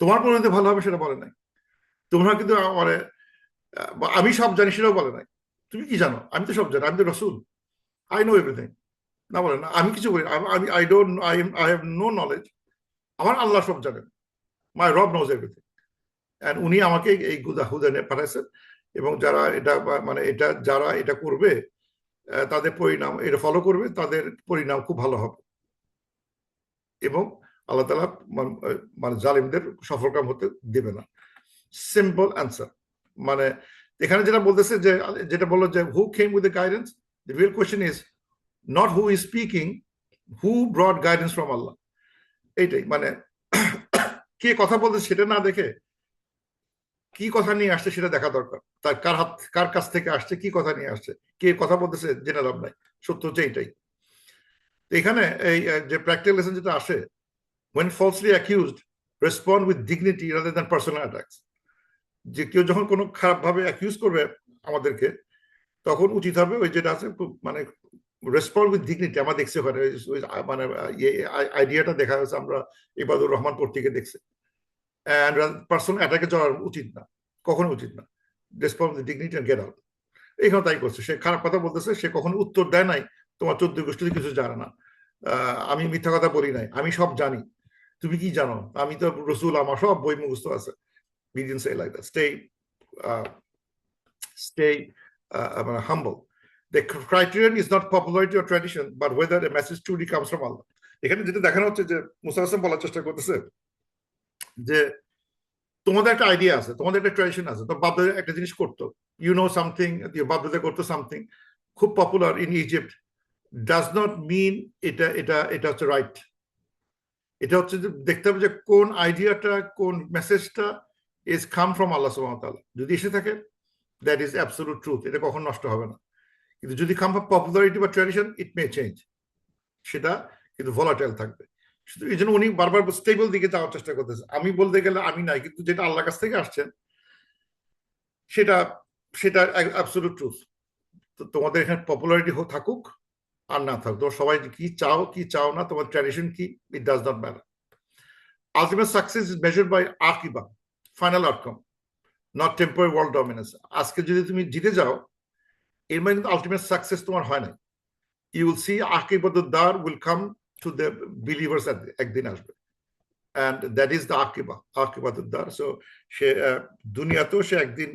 তোমার পরিণতি ভালো হবে সেটা বলে নাই। তোমরা কিন্তু মানে আমি সব জানি সেটাও বলে নাই। তুমি কি জানো? আমি তো সব জানি, আমি তো রসুল, আই নো এভরিথিং। না বলে না, আমি কিছু বলি আমি I don't I have no knowledge. আমার আল্লাহ সব জানেন, মাই রব নোজ এভরিথিং। অ্যান্ড উনি আমাকে এই হুদা পাঠাইছেন, এবং যারা এটা মানে এটা যারা এটা করবে তাদের পরিণাম, এটা ফলো করবে, তাদের পরিণাম খুব ভালো হবে, এবং আল্লাহ তালা মানে জালিমদের সফলকাম হতে দেবে না। Simple answer. মানে এখানে যেটা বলতেছে যে, যেটা বললো যে who came with the guidance, the real question is not who is speaking, who brought guidance from আল্লাহ। এইটাই মানে কে কথা বলতেছে সেটা না দেখে কি কথা নিয়ে আসছে সেটা দেখা দরকার। তার কার কাছ থেকে আসছে, কি কথা নিয়ে আসছে, কে কথা বলতেছে জেনে লাভ নাই। সত্য হচ্ছে এইটাই। এখানে এই যে প্র্যাকটিক্যাল লেসন যেটা আসে, when falsely accused, respond with dignity rather than personal attacks. যে কেউ যখন কোনো খারাপ ভাবে অ্যাকিউজ করবে আমাদেরকে, তখন উচিত হবে ওই যেটা আছে মানে রেসপন্ড উইথ ডিগনিটি। আমরা দেখছি ওখানে মানে আইডিয়াটা দেখা হয়েছে, আমরা ইবাদুর রহমান পত্রিকে দেখছি। পার্সোনাল অ্যাটাকে যাওয়া উচিত না, কখনো উচিত না। Respond with dignity and get out. এইখানে তাই করছে, সে খারাপ কথা বলতেছে, সে কখনো উত্তর দেয় নাই তোমার 14 গোষ্ঠী কিছু জানে না, আমি মিথ্যা কথা বলি নাই, আমি সব জানি। তুমি কি জানো? আমি তো রসুল, আমার সব বই মুখস্থ আছে। We didn't say like that. Stay humble. The criterion is not popularity or tradition, but whether a message truly comes from Allah. এখানে যেটা দেখানো হচ্ছে যে মুসা হাসান বলার চেষ্টা করতেছে যে তোমাদের একটা আইডিয়া আছে, তোমাদের একটা ট্র্যাডিশন আছে, তো বাপদাদা একটা জিনিস করতো, ইউ নো সামথিং, বাপদাদা করতো সামথিং খুব popular in Egypt, does not mean এটা এটা এটা হচ্ছে রাইট। এটা হচ্ছে যে দেখতে হবে যে কোন আইডিয়াটা, কোন মেসেজটা is come from Allah subhanahu wa ta'ala. যদি এসে থাকে, that is absolute truth, এটা কখন নষ্ট হবে না। কিন্তু যদি come from popularity বা ট্র্যাডিশন, it may change, সেটা কিন্তু ভলাটাইল থাকবে। শুধু এই জন্য উনি বারবার স্টেবল দিকে যাওয়ার চেষ্টা করতেছে। আমি বলতে গেলে আমি নাই, কিন্তু যেটা আল্লাহর কাছ থেকে আসছেন সেটা সেটা অ্যাবসলিউট ট্রুথ। তো তোমাদের এখানে পপুলারিটি থাকুক আর না থাকুক, তোমার সবাই কি চাও কি চাও না, তোমার ট্র্যাডিশন কি, it does not matter. Ultimate success is measured by আকিবা, final outcome, not temporary world dominance. আজকে যদি তুমি জিতে যাও, এর মানে কিন্তু আলটিমেট সাকসেস তোমার হয় না। ইউ উইল সি আকিবাতুদ্দার will come to the believers, একদিন আসবে, অ্যান্ড দ্যাট ইজ দ্য আকিবাতুদ্দার। সো সে দুনিয়াতেও সে একদিন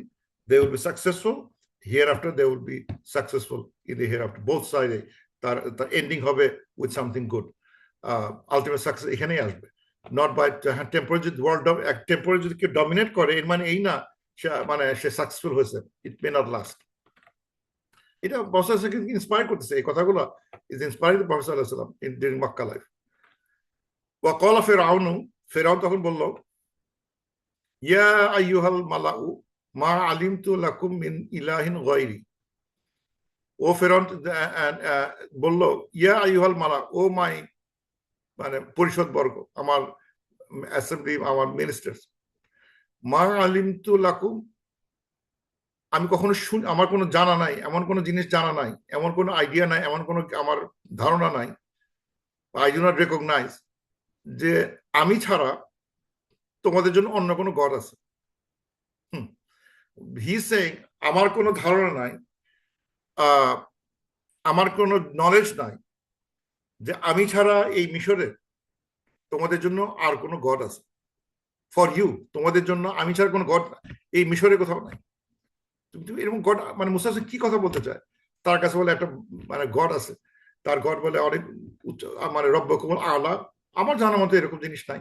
they will be successful, hereafter they will be successful in the hereafter, both সাইডে তার এন্ডিং হবে with something good. Ultimate success এখানেই আসবে, নট বাই টেম্পোরারি। যদি ওয়ার্ল্ড টেম্পোরারি যদি কেউ ডমিনেট করে, এর মানে এই না সে মানে সে সাকসেসফুল হয়েছে, ইট মে নট লাস্ট। এটা প্রফেসর ইন্সপায়ার করতেছে, এই কথাগুলো ইজ ইন্সপায়ারিং দ্য প্রফেসর আলাইহিস সালাম ইন ডিউরিং মক্কা লাইফ। ওয়া ক্বালা ফিরআউন, ফিরআউন তখন বলল, ইয়া আইয়ুহাল মালাউ মা আলিমতু লাকুম মিন ইলাহিন গায়রি। ও ফিরআউন বলল, ইয়া আইয়ুহাল মালা, ও মাই মানে পরিষদ বর্গ, আমার অ্যাসেম্বলি, আমার মিনিস্টার্স, মা আলিমতু লাকুম, আমি কখনো আমার কোনো জানা নাই, এমন কোনো জিনিস জানা নাই, এমন কোনো আইডিয়া নাই, এমন কোনো আমার ধারণা নাই, আই ডু নট রেকগনাইজ, যে আমি ছাড়া তোমাদের জন্য অন্য কোনো গড আছে। হি সেইং, আমার কোনো ধারণা নাই, আমার কোনো নলেজ নাই যে আমি ছাড়া এই মিশরে তোমাদের জন্য আর কোনো গড আছে। ফর ইউ, তোমাদের জন্য আমি ছাড়া কোনো গড এই মিশরে কোথাও নাই। তুমি এরকম গড মানে মুসা কি কথা বলতে চায়? তার কাছে বলে একটা মানে গড আছে, তার গড বলে অনেক উচ্চ, মানে রব্বকুম আলা, আমার জানার মতো এরকম জিনিস নাই।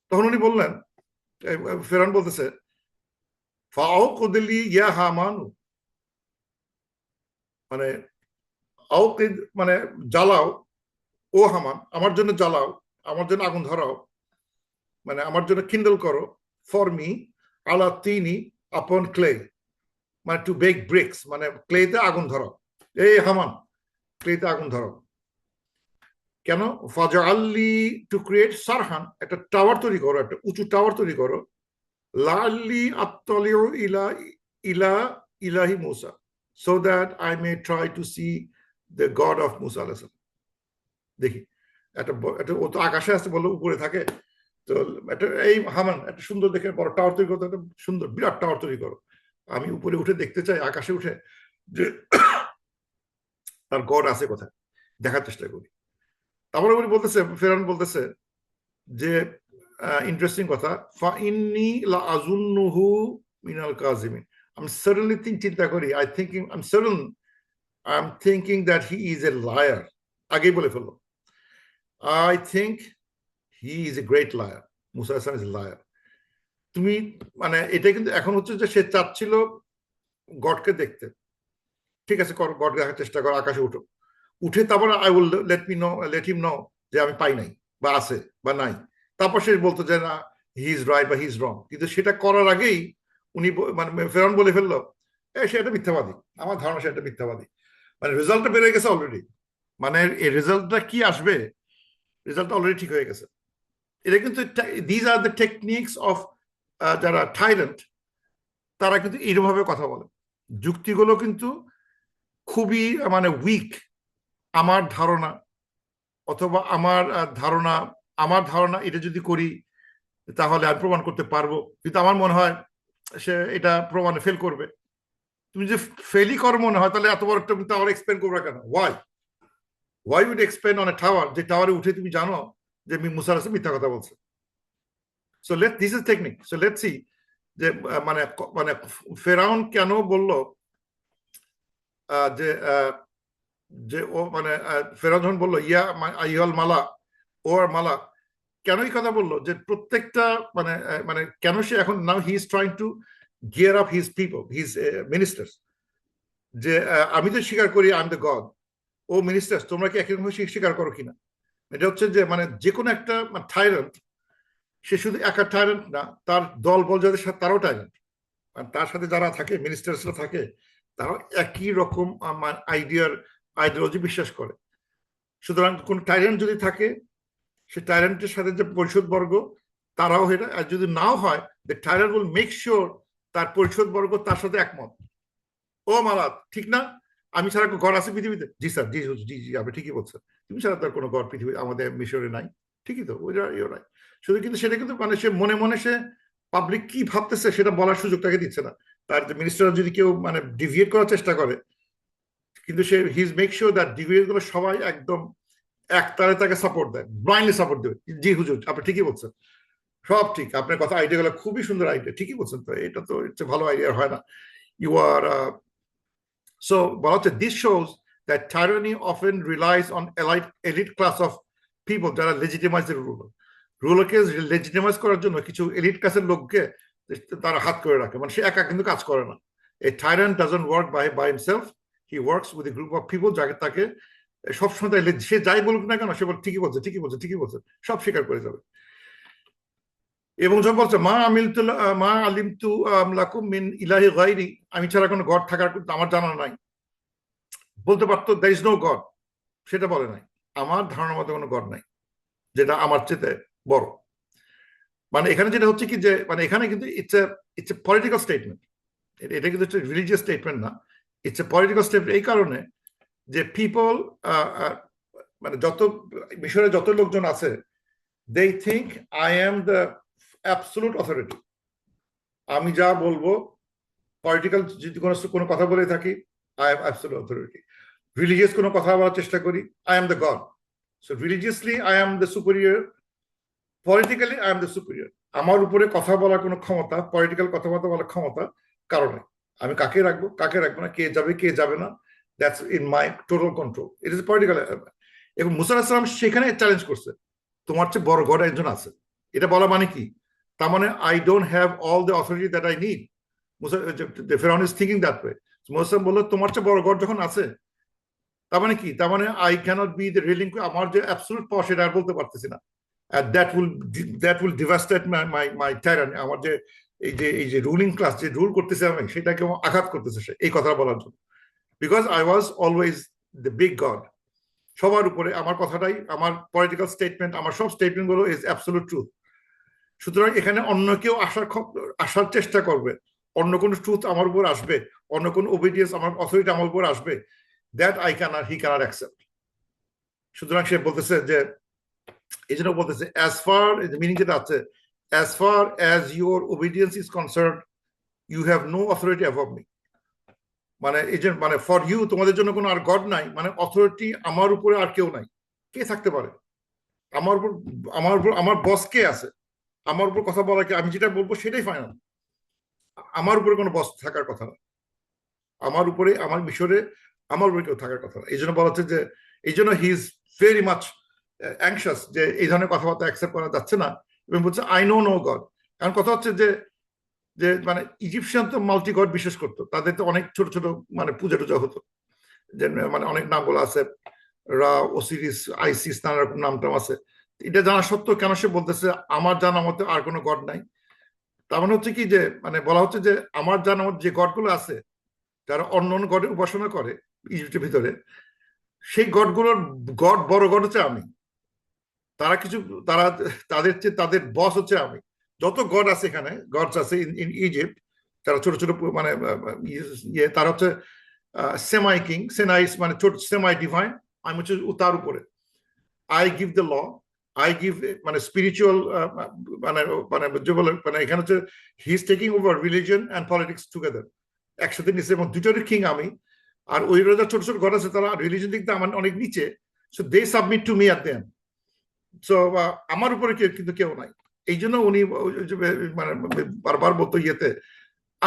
তখন উনি বললেন, ফেরাউন বলতেছে, ফাউকদিলি ইয়া হামানু, মানে আউকিদ মানে জ্বালাও, ও হামান আমার জন্য জ্বালাও, আমার জন্য আগুন ধরাও, মানে আমার জন্য কিন্ডল করো, ফর মি আলা তিনি আপন ক্লে, মানে টু বেক ব্রিক্স, মানে ক্লেতে আগুন ধরাও। এই হামান, ক্লেতে আগুন ধরাও। কেন? ফাজআল্লি, টু ক্রিয়েট সারহান, একটা টাওয়ার তৈরি করো, একটা উঁচু টাওয়ার তৈরি করো, লাআল্লি আত্তালিউ ইলা ইলা ইলাহি মুসা, so that I may try to see the god of মুসা আলাইহিস সালাম। দেখি, একটা ও তো আকাশে আছে, বললো উপরে থাকে, তো একটা এই হামান একটা সুন্দর দেখে বড় টাওয়ার তৈরি করতে, একটা সুন্দর বিরাট টাওয়ার তৈরি করো, আমি উপরে উঠে দেখতে চাই, আকাশে উঠে যে তার গড আছে কোথায়, দেখার চেষ্টা করি। তারপরে উনি বলতেছে, ফেরাউন বলতেছে যে ইন্টারেস্টিং কথা, ফা ইন্নী লা আযুন্নুহু মিনাল কাযিমিন, আমি সার্টেনলি চিন্তা করি, I am thinking that he is a liar. আগেই বলে ফেললো, I think he is a great liar, মুসা আলাইহিস সালাম ইজ লায়ার। তুমি মানে এটা কিন্তু এখন হচ্ছে যে সে চাচ্ছিল গডকে দেখতে, ঠিক আছে, গড দেখার চেষ্টা কর, আকাশে উঠো, উঠে তারপর I will let him know যে আমি পাই নাই বা আছে বা নাই, তারপর সে বলতো যে না, হি ইজ রাইট বা হি ইজ রং। কিন্তু সেটা করার আগেই উনি মানে ফেরাউন বলে ফেললো, সে একটা মিথ্যাবাদী, আমার ধারণা সে একটা মিথ্যাবাদী। মানে রেজাল্টটা বেড়ে গেছে অলরেডি, মানে এই রেজাল্টটা কি আসবে, রেজাল্টটা অলরেডি ঠিক হয়ে গেছে। এটা কিন্তু these are the techniques of যারা থাইল্যান্ড, তারা কিন্তু এইরকমভাবে কথা বলে, যুক্তিগুলো কিন্তু খুবই মানে উইক। আমার ধারণা, অথবা আমার ধারণা এটা যদি করি তাহলে আমি প্রমাণ করতে পারবো, কিন্তু আমার মনে হয় সে এটা প্রমাণে ফেল করবে। তুমি যে ফেলই করো মনে হয়, তাহলে এত বড় একটা টাওয়ার এক্সপ্লেন করবে কেন? Why would explain on a tower, যে টাওয়ারে উঠে তুমি জানো যে মুসা আলাইহিস সালাম মিথ্যা কথা বলছে। So this is technique. So let's see যে মানে মানে ফেরাউন কেন বলল যে যে ও মানে ফেরাউন যখন বললো ইয়া আইয়ুহাল মালা, ও আর মালা, কেন এই কথা বললো? যে প্রত্যেকটা মানে মানে কেন সে এখন now he is trying to gear up his people, his ministers, যে আমি তো স্বীকার করি আই এম দ্য গড, ও মিনিস্টার্স তোমরা কি একই রকম স্বীকার করো কিনা? এটা হচ্ছে যে মানে যে কোনো একটা থাইল্যান্ড, সে শুধু একা টাইরেন্ট না, তার দল বল যাদের সাথে তারাও টাইরেন্ট, আর তার সাথে যারা থাকে মিনিস্টার্সরা থাকে, তারাও একই রকম আইডিওলজি বিশ্বাস করে। সুতরাং কোন টাইরেন্ট যদি থাকে, সে টাইরেন্টের সাথে যে পরিষদ বর্গ, তারাও এটা, আর যদি নাও হয়, দ্য টাইরেন্ট উইল মেক শিওর তার পরিষদ বর্গ তার সাথে একমত। ও মালাত, ঠিক না? আমি ছাড়া ঘর আছে পৃথিবীতে? জি স্যার, জি জি জি, আপনি ঠিকই বলছেন, তুমি ছাড়া তার কোনো ঘর পৃথিবী আমাদের মিশরে নাই, ঠিকই তো, ওই নাই। শুধু কিন্তু সেটা কিন্তু মানে সে মনে মনে সে পাবলিক কি ভাবতেছে সেটা বলার সুযোগ তাকে দিচ্ছে না। তার মিনিস্টার যদি কেউ মানে ডিভিয়েট করার চেষ্টা করে, কিন্তু সে his make sure that deviate গুলো সবাই একদম এক তারে তাকে সাপোর্ট দেয়, ব্লাইন্ডলি সাপোর্ট দেবে। জি হুজুর, আপনি ঠিকই বলছেন, সব ঠিক, আপনার কথা আইডিয়া গুলো খুবই সুন্দর আইডিয়া, ঠিকই বলছেন, তো এটা তো ভালো আইডিয়া হয় না। ইউ আর সো বলা হচ্ছে this shows that tyranny often relies on elite class of people যারা লেজিটিমাইজ দ্য রুলার। রুলারকে লেজিটিমাইজ করার জন্য কিছু এলিট ক্লাসের লোককে তারা হাত করে রাখে, মানে সে একা কিন্তু কাজ করে না। A tyrant doesn't work by himself, he works with a group of people, যাকে তাকে সবসময় সে যাই বলুক না কেন, সে বলে ঠিকই বলছে, ঠিকই বলছে, ঠিকই বলছে, সব স্বীকার করে যাবে। এবং যখন বলছে মা আলিমতু লাকুম মিন ইলাহি গায়রি, আমি ছাড়া কোনো গড থাকার আমার জানা নাই, বলতে পারতো দ্যার ইজ নো গড, সেটা বলে নাই, আমার ধারণার মতো কোনো গড নাই যেটা আমার চেয়ে বড়। মানে এখানে যেটা হচ্ছে কি যে মানে এখানে কিন্তু ইটস এ পলিটিক্যাল স্টেটমেন্ট, এটা কিন্তু রিলিজিয়াস স্টেটমেন্ট না, ইটস এ পলিটিক্যাল স্টেটমেন্ট। এই কারণে যে পিপল মানে যত মিশরে যত লোকজন আছে, they think I am the absolute authority, আমি যা বলবো, পলিটিক্যাল যদি কোনো কথা বলে থাকি, I am absolute authority. Religious কোনো কথা বলার চেষ্টা করি, I am the God. So religiously I am the superior, politically I am the superior. আমার উপরে কথা বলার কোনো ক্ষমতা, পলিটিক্যাল কথাবার্তা বলার ক্ষমতা কারণে, আমি কাকে রাখবো কাকে রাখবো না, কে যাবে কে যাবে না, that's in my total control, it is political. এবং মুসা আলাইহিস সালাম সেখানে চ্যালেঞ্জ করছে, তোমার চেয়ে বড় গড একজন আছে। এটা বলা মানে কি? তার মানে I don't have all the authority that I need. ফেরাউন ইজ থিঙ্কিং দ্যাট ওয়ে। মুসা বললো তোমার চেয়ে বড় গড যখন আছে, তার মানে কি? তার মানে I cannot be the ruling, আমার যে অ্যাবসলিউট পাওয়ার সেটা আর বলতে পারতেছি না। দ্যাট উইল ডিভাস্টেট মাই টাইরানি, আমার যে এই যে রুলিং ক্লাস যে রুল করতেছে আমি, সেটাকে আঘাত করতেছে সে এই কথা বলার জন্য, because I was always the big god. সবার উপরে আমার কথাটাই, আমার পলিটিক্যাল স্টেটমেন্ট, আমার সব স্টেটমেন্ট গুলো ইজ অ্যাবসলিউট ট্রুথ। সুতরাং এখানে অন্য কেউ আসার চেষ্টা করবে, অন্য কোনো ট্রুথ আমার উপর আসবে, অন্য কোনো ওবিডিয়েন্স, আমার অথরিটি আমার উপর আসবে, দ্যাট হি ক্যানট অ্যাকসেপ্ট। সুতরাং সে বলতেছে যে, এই জন্য বলতেছে অ্যাজ ফার, মিনিং যেটা আছে, as far as your obedience is concern you have no authority above me. মানে এই যে মানে ফর ইউ, তোমাদের জন্য কোনো আর গড নাই, মানে অথরিটি আমার উপরে আর কেউ নাই। কে থাকতে পারে আমার উপর? আমার বস কে আছে আমার উপর কথা বলা? কি আমি যেটা বলবো সেটাই ফাইনাল। আমার উপরে কোনো বস থাকার কথা না, আমার উপরে, আমার মিশরে আমার উপরে কেউ থাকার কথা না। এই জন্য বলা হচ্ছে যে, এই জন্য he is very much anxious যে এই ধরনের কথাবার্তা অ্যাকসেপ্ট করা যাচ্ছে না, এবং বলছে আই নো নো গড। কারণ কথা হচ্ছে যে, মানে ইজিপশিয়ান তো মাল্টি গড বিশ্বাস করতো, তাদের তো অনেক ছোট ছোট মানে পূজা টুজা হতো, যে মানে অনেক নামগুলো আছে, রা, ওসিরিস, আইসিস, নানা রকম নাম টাম আছে। এটা জানা সত্ত্বেও কেন সে বলতেছে আমার জানা মতে আর কোনো গড নাই? তার মানে হচ্ছে কি যে, মানে বলা হচ্ছে যে আমার জানা মতে যে গডগুলো আছে, যারা অন্য অন্য গডের উপাসনা করে ইজিপ্টের ভিতরে, সেই গডগুলোর বড় গড হচ্ছে আমি। তারা কিছু, তারা, তাদের চেয়ে তাদের বস হচ্ছে আমি। যত গড আছে এখানে, গডস আছে ইন ইজিপ্ট, তারা ছোট ছোট মানে ইয়ে, তারা হচ্ছে সেমাই কিং, সেনাইস মানে ছোট, সেমাই ডিভাইন। আমি হচ্ছে তার উপরে। I give the law, I give মানে স্পিরিচুয়াল, মানে মানে যে বলে মানে এখানে হচ্ছে he is taking over religion and politics together, একসাথে নিচ্ছে, এবং দুটোরই কিং আমি। আর ওই রাজা ছোট ছোট ঘর আছে, তারা রিলিজিয়ন দিক দিয়ে আমার অনেক নিচে। So they submit to me at them. So আমার উপরে কিন্তু কেউ নাই। এই জন্য উনি মানে বারবার বলতো ইয়েতে,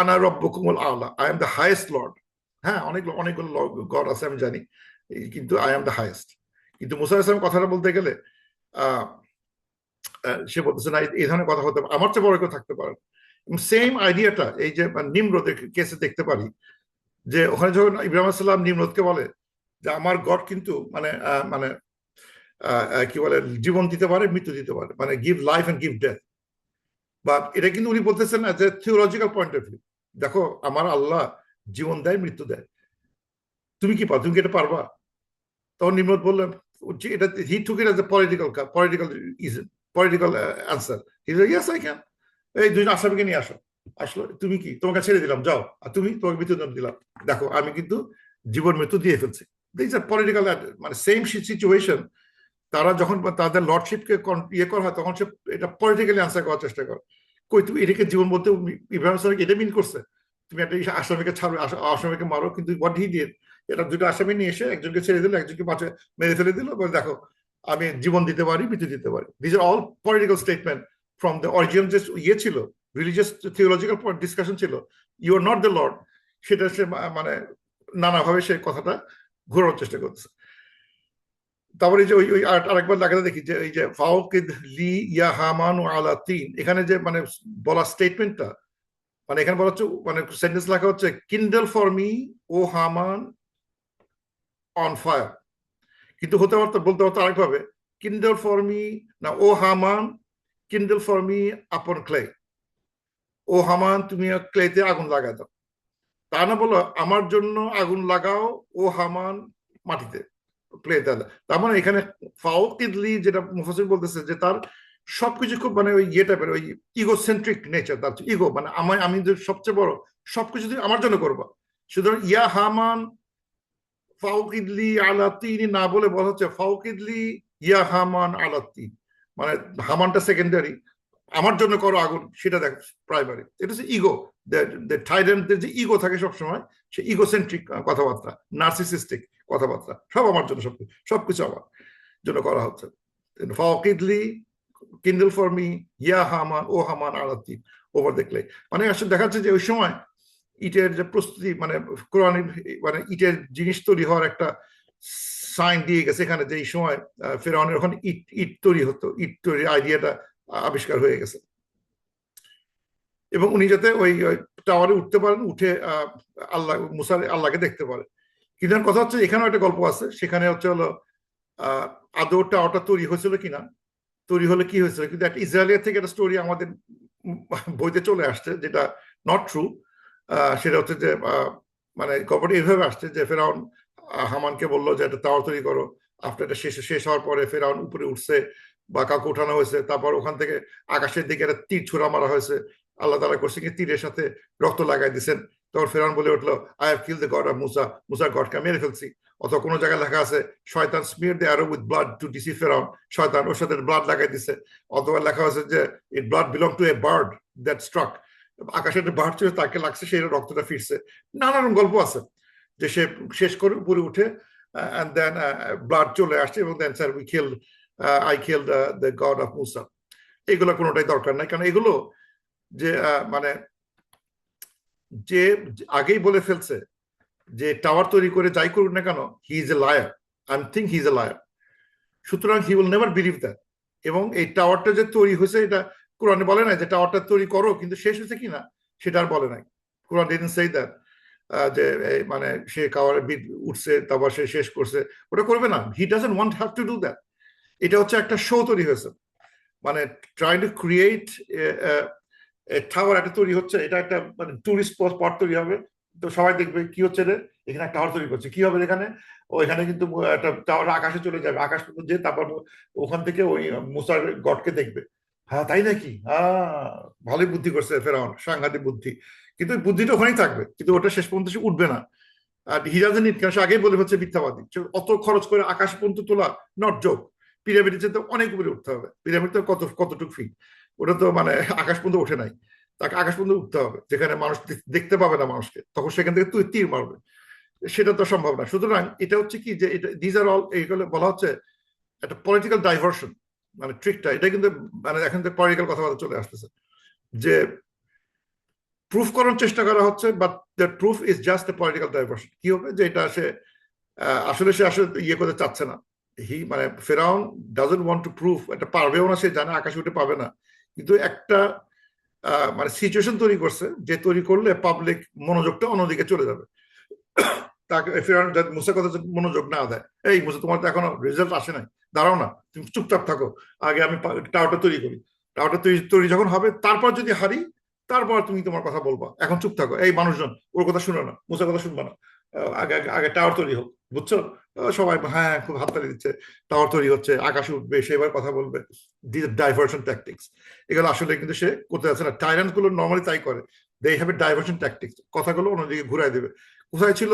আনা রব্বুকুমুল আলা, I am the highest Lord. হ্যাঁ, অনেকগুলো গড আছে আমি জানি, কিন্তু আই এম দ্য হাইয়েস্ট। কিন্তু মুসা ইসলাম কথাটা বলতে গেলে আহ সে বলতেছে না, এই ধরনের কথা হতে আমার চেয়ে বড় কেউ থাকতে পারে। সেম আইডিয়াটা এই যে নিমরোদের কেসে দেখতে পারি, যে ওখানে যখন ইব্রাহিম সাল্লাম নিমরোদকে বলে যে আমার গড কিন্তু মানে মানে কি বলে, জীবন দিতে পারে, মৃত্যু দিতে পারে, মানে give life and give death. But এটা কিন্তু উনি বলতেছেন না যে থিওলজিক্যাল পয়েন্ট অফ ভিউ, দেখো আমার আল্লাহ জীবন দেয়, মৃত্যু দেয়, তুমি কি পারো, তুমি কি এটা পারবা? তখন নিমরোদ বললেন, এটা he took it as a political answer. He said yes I can. এই দুজন আসামিকে নিয়ে আসো। আসলো, তুমি কি, তোমাকে ছেড়ে দিলাম, যাও, আর তুমি, তোমাকে মৃত্যুদণ্ড দিলাম, দেখো আমি কিন্তু জীবন মৃত্যু দিয়ে ফেলছি। দিস আর পলিটিক্যাল, মানে সেম সিচুয়েশন। তারা যখন তাদের লর্ডশিপকে ইয়ে করা হয়, তখন সে এটা পলিটিক্যালি আনসার করার চেষ্টা করে। কই তুমি এটাকে জীবন বলতে ইব্রাহিম সালাম এটা মিন করছে? তুমি একটা আসামিকে ছাড়ো, আসামিকে মারো, কিন্তু হোয়াট হি ডিড, এটা দুটো আসামি নিয়ে এসে একজনকে ছেড়ে দিল, একজনকে মেরে ফেলে দিল, বলে দেখো আমি জীবন দিতে পারি, মৃত্যু দিতে পারি। This are all political statement from the original. যে ইয়ে ছিল, রিলিজিয়াস থিওলজিক্যাল ডিসকাশন ছিল, you are not the lord, সেটা সে মানে নানাভাবে সে কথাটা ঘোরানোর চেষ্টা করতেছে। তারপরে যে ওই ওই আরেকবার লাগাতে দেখি যে, এই যে ফাওকিদ লি ইয়া হামান আলা তিন, এখানে যে মানে বলা স্টেটমেন্টটা, মানে এখানে বলা হচ্ছে, মানে সেন্টেন্স লেখা হচ্ছে kindle for me O Haman on fire. কিন্তু হতে পারতো, বলতে পারতো আরেকভাবে, কিন্ডেল ফর মি, না, ও হামান কিন্ডেল ফর মি আপন ক্লে। ও হামান তুমি ক্লেতে আগুন লাগাই দাও। তা না বলো আমার জন্য আগুন লাগাও, ও হামান মাটিতে প্লে দেয়। তার মানে এখানে ফাওকিদলি যেটা মুফাসসির বলতেছে, যে তার সবকিছু খুব মানে ওই ইয়ে টাইপের, ওই ইগোসেন্ট্রিক নেচার, তার ইগো, মানে আমি যে সবচেয়ে বড়, সবকিছু তুমি আমার জন্য করবা। সুতরাং ইয়া হামান ফাওকিদলি আলাতিনি না বলে বলা হচ্ছে ফাওকিদলি ইয়া হামান আলাতি, মানে হামানটা সেকেন্ডারি, আমার জন্য করো আগুন, সেটা দেখ প্রাইমারি। এটা হচ্ছে ইগো। থাইল্যান্ডের যে ইগো থাকে সবসময়, সে ইগোসেন্ট্রিক কথাবার্তা, নার্সিসিস্টিক কথাবার্তা, সব আমার জন্য, সবকিছু আমার জন্য করা হচ্ছে। ফাওকিদলি কিন্ডেল ফর মি ইয়া হামান ও হামান আলাতি ওভার দেখলে, মানে আসলে দেখা যাচ্ছে যে ওই সময় ইটের যে প্রস্তুতি, মানে কোরআন, মানে ইটের জিনিস তৈরি হওয়ার একটা সাইন দিয়ে গেছে এখানে, যে এই সময় ফেরাউনের ওখানে ইট ইট তৈরি হতো, ইট তৈরির আইডিয়াটা আবিষ্কার হয়ে গেছে। এবং উনি যাতে ওই টাওয়ারে উঠতে পারেন, উঠে আল্লাহ, মুসা আল্লাহকে দেখতে পারে। কিন্তু কথা হচ্ছে এখানেও একটা গল্প আছে, সেখানে হচ্ছে হলো আদৌ টাওয়ারটা তৈরি হয়েছিল কিনা, তৈরি হলে কি হয়েছিল, কিন্তু একটা ইসরায়েলের থেকে একটা স্টোরি আমাদের বইতে চলে আসছে, যেটা নট ট্রু। সেটা হচ্ছে যে মানে গল্পটা এইভাবে আসছে যে ফেরাউন হামানকে বললো যে একটা টাওয়ার তৈরি করো, আফটার এটা শেষ শেষ হওয়ার পরে ফেরাউন উপরে উঠছে বা কাউকে উঠানো হয়েছে, তারপর ওখান থেকে আকাশের দিকে একটা তীর ছুড়া মারা হয়েছে, আল্লাহ তাআলা করছে কি তীরের সাথে রক্ত লাগাই দিচ্ছেন, তখন ফেরাউন বলে উঠলো, I have kill the god of মুসা, মুসার গডকে মেরে ফেলছি। অথবা কোনো জায়গায় লেখা আছে শয়তান smear the arrow with blood to deceive ফেরাউন, শয়তান ওর সাথে ব্লাড লাগাই দিচ্ছে। অথবা লেখা আছে যে it blood belong to a bird that struck, আকাশে একটা বার্ড ছিল তাকে লাগছে, সেই রক্তটা ফিরছে। নানান গল্প আছে যে সে শেষ করে উপরে উঠে and then blood চলে আসছে এবং then sir we kill I kill the god of মুসা। এগুলো কোনোটাই দরকার নাই, কারণ এগুলো যে মানে যে আগেই বলে ফেলছে যে টাওয়ার তৈরি করে যাই করুক না কেন, he is a liar, I think he is a liar, সুতরাং he will never believe that. এবং এই টাওয়ারটা যে তৈরি হয়েছে এটা কোরআনে বলে নাই যে টাওয়ারটা তৈরি করো, কিন্তু শেষ হয়েছে কিনা সেটা আর বলে নাই। কোরআন ডিডন্ট সে দ্যাট যে মানে সে কাওয়ারে উঠছে তারপর সে শেষ করছে, ওটা করবে না। He doesn't want have to do that. এটা হচ্ছে একটা শো তৈরি হয়েছে, মানে ট্রাই টু ক্রিয়েট টাওয়ার একটা তৈরি হচ্ছে, এটা একটা মানে টুরিস্ট স্পট তৈরি হবে, তো সবাই দেখবে কি হচ্ছে রে, এখানে একটা টাওয়ার তৈরি করছে, কি হবে এখানে, ওইখানে কিন্তু একটা টাওয়ার আকাশে চলে যাবে, আকাশ পর্যন্ত যে তারপর ওখান থেকে ওই মুসার গডকে দেখবে। হ্যাঁ তাই নাকি, ভালোই বুদ্ধি করছে ফেরাউন, সাংঘাতিক বুদ্ধি, কিন্তু বুদ্ধিটা ওখানেই থাকবে, কিন্তু ওটা শেষ পর্যন্ত সে উঠবে না। আর হিরাজেন ইট সে আগেই বলে হচ্ছে মিথ্যাবাদী, অত খরচ করে আকাশ পর্যন্ত তোলা নট জোক। পিরামিডের যেতে অনেক উপরে উঠতে হবে, পিরামিড তো কতটুকু ফিট, ওটা তো মানে আকাশ পর্যন্ত ওঠে নাই, তাকে আকাশ পর্যন্ত উঠতে হবে যেখানে মানুষ দেখতে পাবে না মানুষকে, তখন সেখান থেকে তুই তীর মারবে, সেটা তো সম্ভব না। সুতরাং এটা হচ্ছে কি যে এটা দিজ আর অল, এইগুলো বলা হচ্ছে একটা পলিটিক্যাল ডাইভার্সন, মানে ট্রিকটা এটা কিন্তু মানে এখন থেকে পলিটিক্যাল কথাবার্তা চলে আসতেছে যে প্রুফ করার চেষ্টা করা হচ্ছে, but the proof is just a political diversion. কি হবে যে এটা সে আসলে সে আসলে ইয়ে করতে চাচ্ছে না, মানে ফেরাউন ডাজন্ট ওয়ান্ট টু প্রুফ, এটা পারবেও না, সে জানে আকাশে উঠে পাবে না, কিন্তু একটা মানে সিচুয়েশন তৈরি করছে যে তৈরি করলে পাবলিক মনোযোগটা অন্যদিকে চলে যাবে। তাকে ফেরাউন মুসার কথা মনোযোগ না দেয়, এই মুসা তোমার তো এখনো রেজাল্ট আসে নাই, দাঁড়াও না, তুমি চুপচাপ থাকো, আগে আমি টাওয়ারটা তৈরি করি, টাওয়ারটা তৈরি যখন হবে তারপর যদি হারি তারপর তুমি তোমার কথা বলবা, এখন চুপ থাকো, এই মানুষজন ওর কথা শুনে না, মুসার কথা শুনবা না, আগে আগে আগে টাওয়ার তৈরি হোক, বুঝছো? সবাই হ্যাঁ খুব হাততালি দিচ্ছে, টাওয়ার তৈরি হচ্ছে, আকাশে উঠবে, সেবার কথা বলবে, ডাইভার্সন ট্যাকটিক্স। এগুলো আসলে কিন্তু সে করতে যাচ্ছে না, টাইরান্ট গুলো নর্মালি তাই করে, they have a diversion tactics, কথাগুলো অন্যদিকে ঘুরাই দেবে। কোথায় ছিল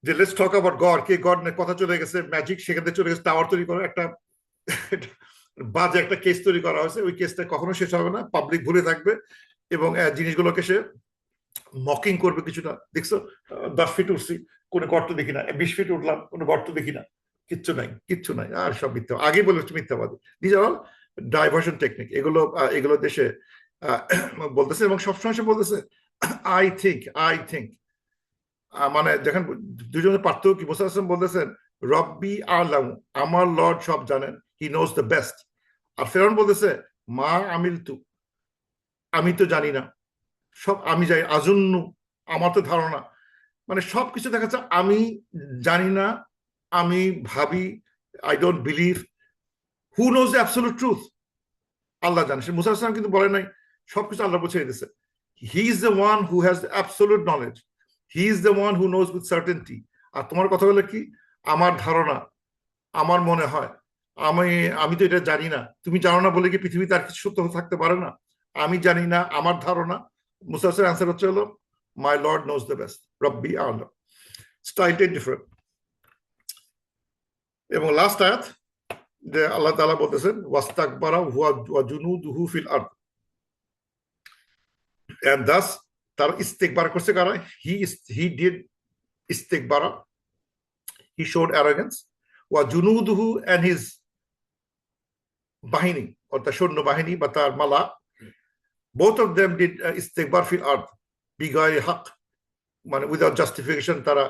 যে লেটস টক অ্যাবাউট গড, কে গড কথা চলে গেছে ম্যাজিক, সেখান থেকে চলে গেছে টাওয়ার তৈরি করা, একটা বাজে একটা কেস তৈরি করা হয়েছে, ওই কেসটা কখনো শেষ হবে না, পাবলিক ভুলে থাকবে এবং জিনিসগুলোকে সে মকিং করবে কিছুটা, দেখছো 10 ফিট উঠছি কোনো গর্ত দেখি না, 20 ফিট উঠলাম কোনো গর্ত দেখি না, কিচ্ছু নাই কিচ্ছু নাই, আর সব মিথ্যা, আগে বলে হচ্ছে মিথ্যাবাদী। This are all diversion technique, এগুলো দেশে বলতেছে এবং সবসময় সে বলতেছে আই থিঙ্ক মানে যখন দুজনের পার্থক্য কি, মুসা আসলাম বলতেছেন রব্বি আলাম, আমার লর্ড সব জানেন, হি নোজ দ্য বেস্ট। আর ফেরাউন বলতেছে মা আমিল তু, আমি তো জানি না, সব আমি যাই আজুন্নু, আমার তো ধারণা, মানে সবকিছু দেখা যাচ্ছে আমি জানি না, আমি ভাবি, I don't believe, who knows the absolute truth, আল্লাহ জানে। সে মুসা আসলাম কিন্তু বলে নাই সবকিছু আল্লাহ বুঝিয়ে দিছে, he is the one who has absolute knowledge, he is the one who knows with certainty. আর তোমার কথা হলো কি, আমার ধারণা, আমার মনে হয়, আমি আমি তো এটা জানি না, তুমি জানো না বলে কি পৃথিবীতে আর কিছু সত্য থাকতে পারে না, আমি জানি না, আমার ধারণা। মুসাফের অ্যান্সার হচ্ছে হলো my lord knows the best, রব্বি আল্লাহ, স্টাইলটাই ডিফারেন্ট। এবং লাস্ট আয়াত যে আল্লাহ তাআলা বলতেছেন ওয়াস্তাকবারা ওয়া জুনুদুহু ফিল আরদ, এন্ড দাস তার ইস্তেকবার করছে কারা, হি ডিড ইস্তেকবারা, হি শোড অ্যারোগেন্স, ওয়া জুনুদুহু এন্ড হিজ বাহিনী অর্থাৎ সৈন্য বাহিনী বা তার মালা, both of them did ইস্তেকবার ফিল আরদ বিগায় হক, মানে উইদাউট জাস্টিফিকেশন তারা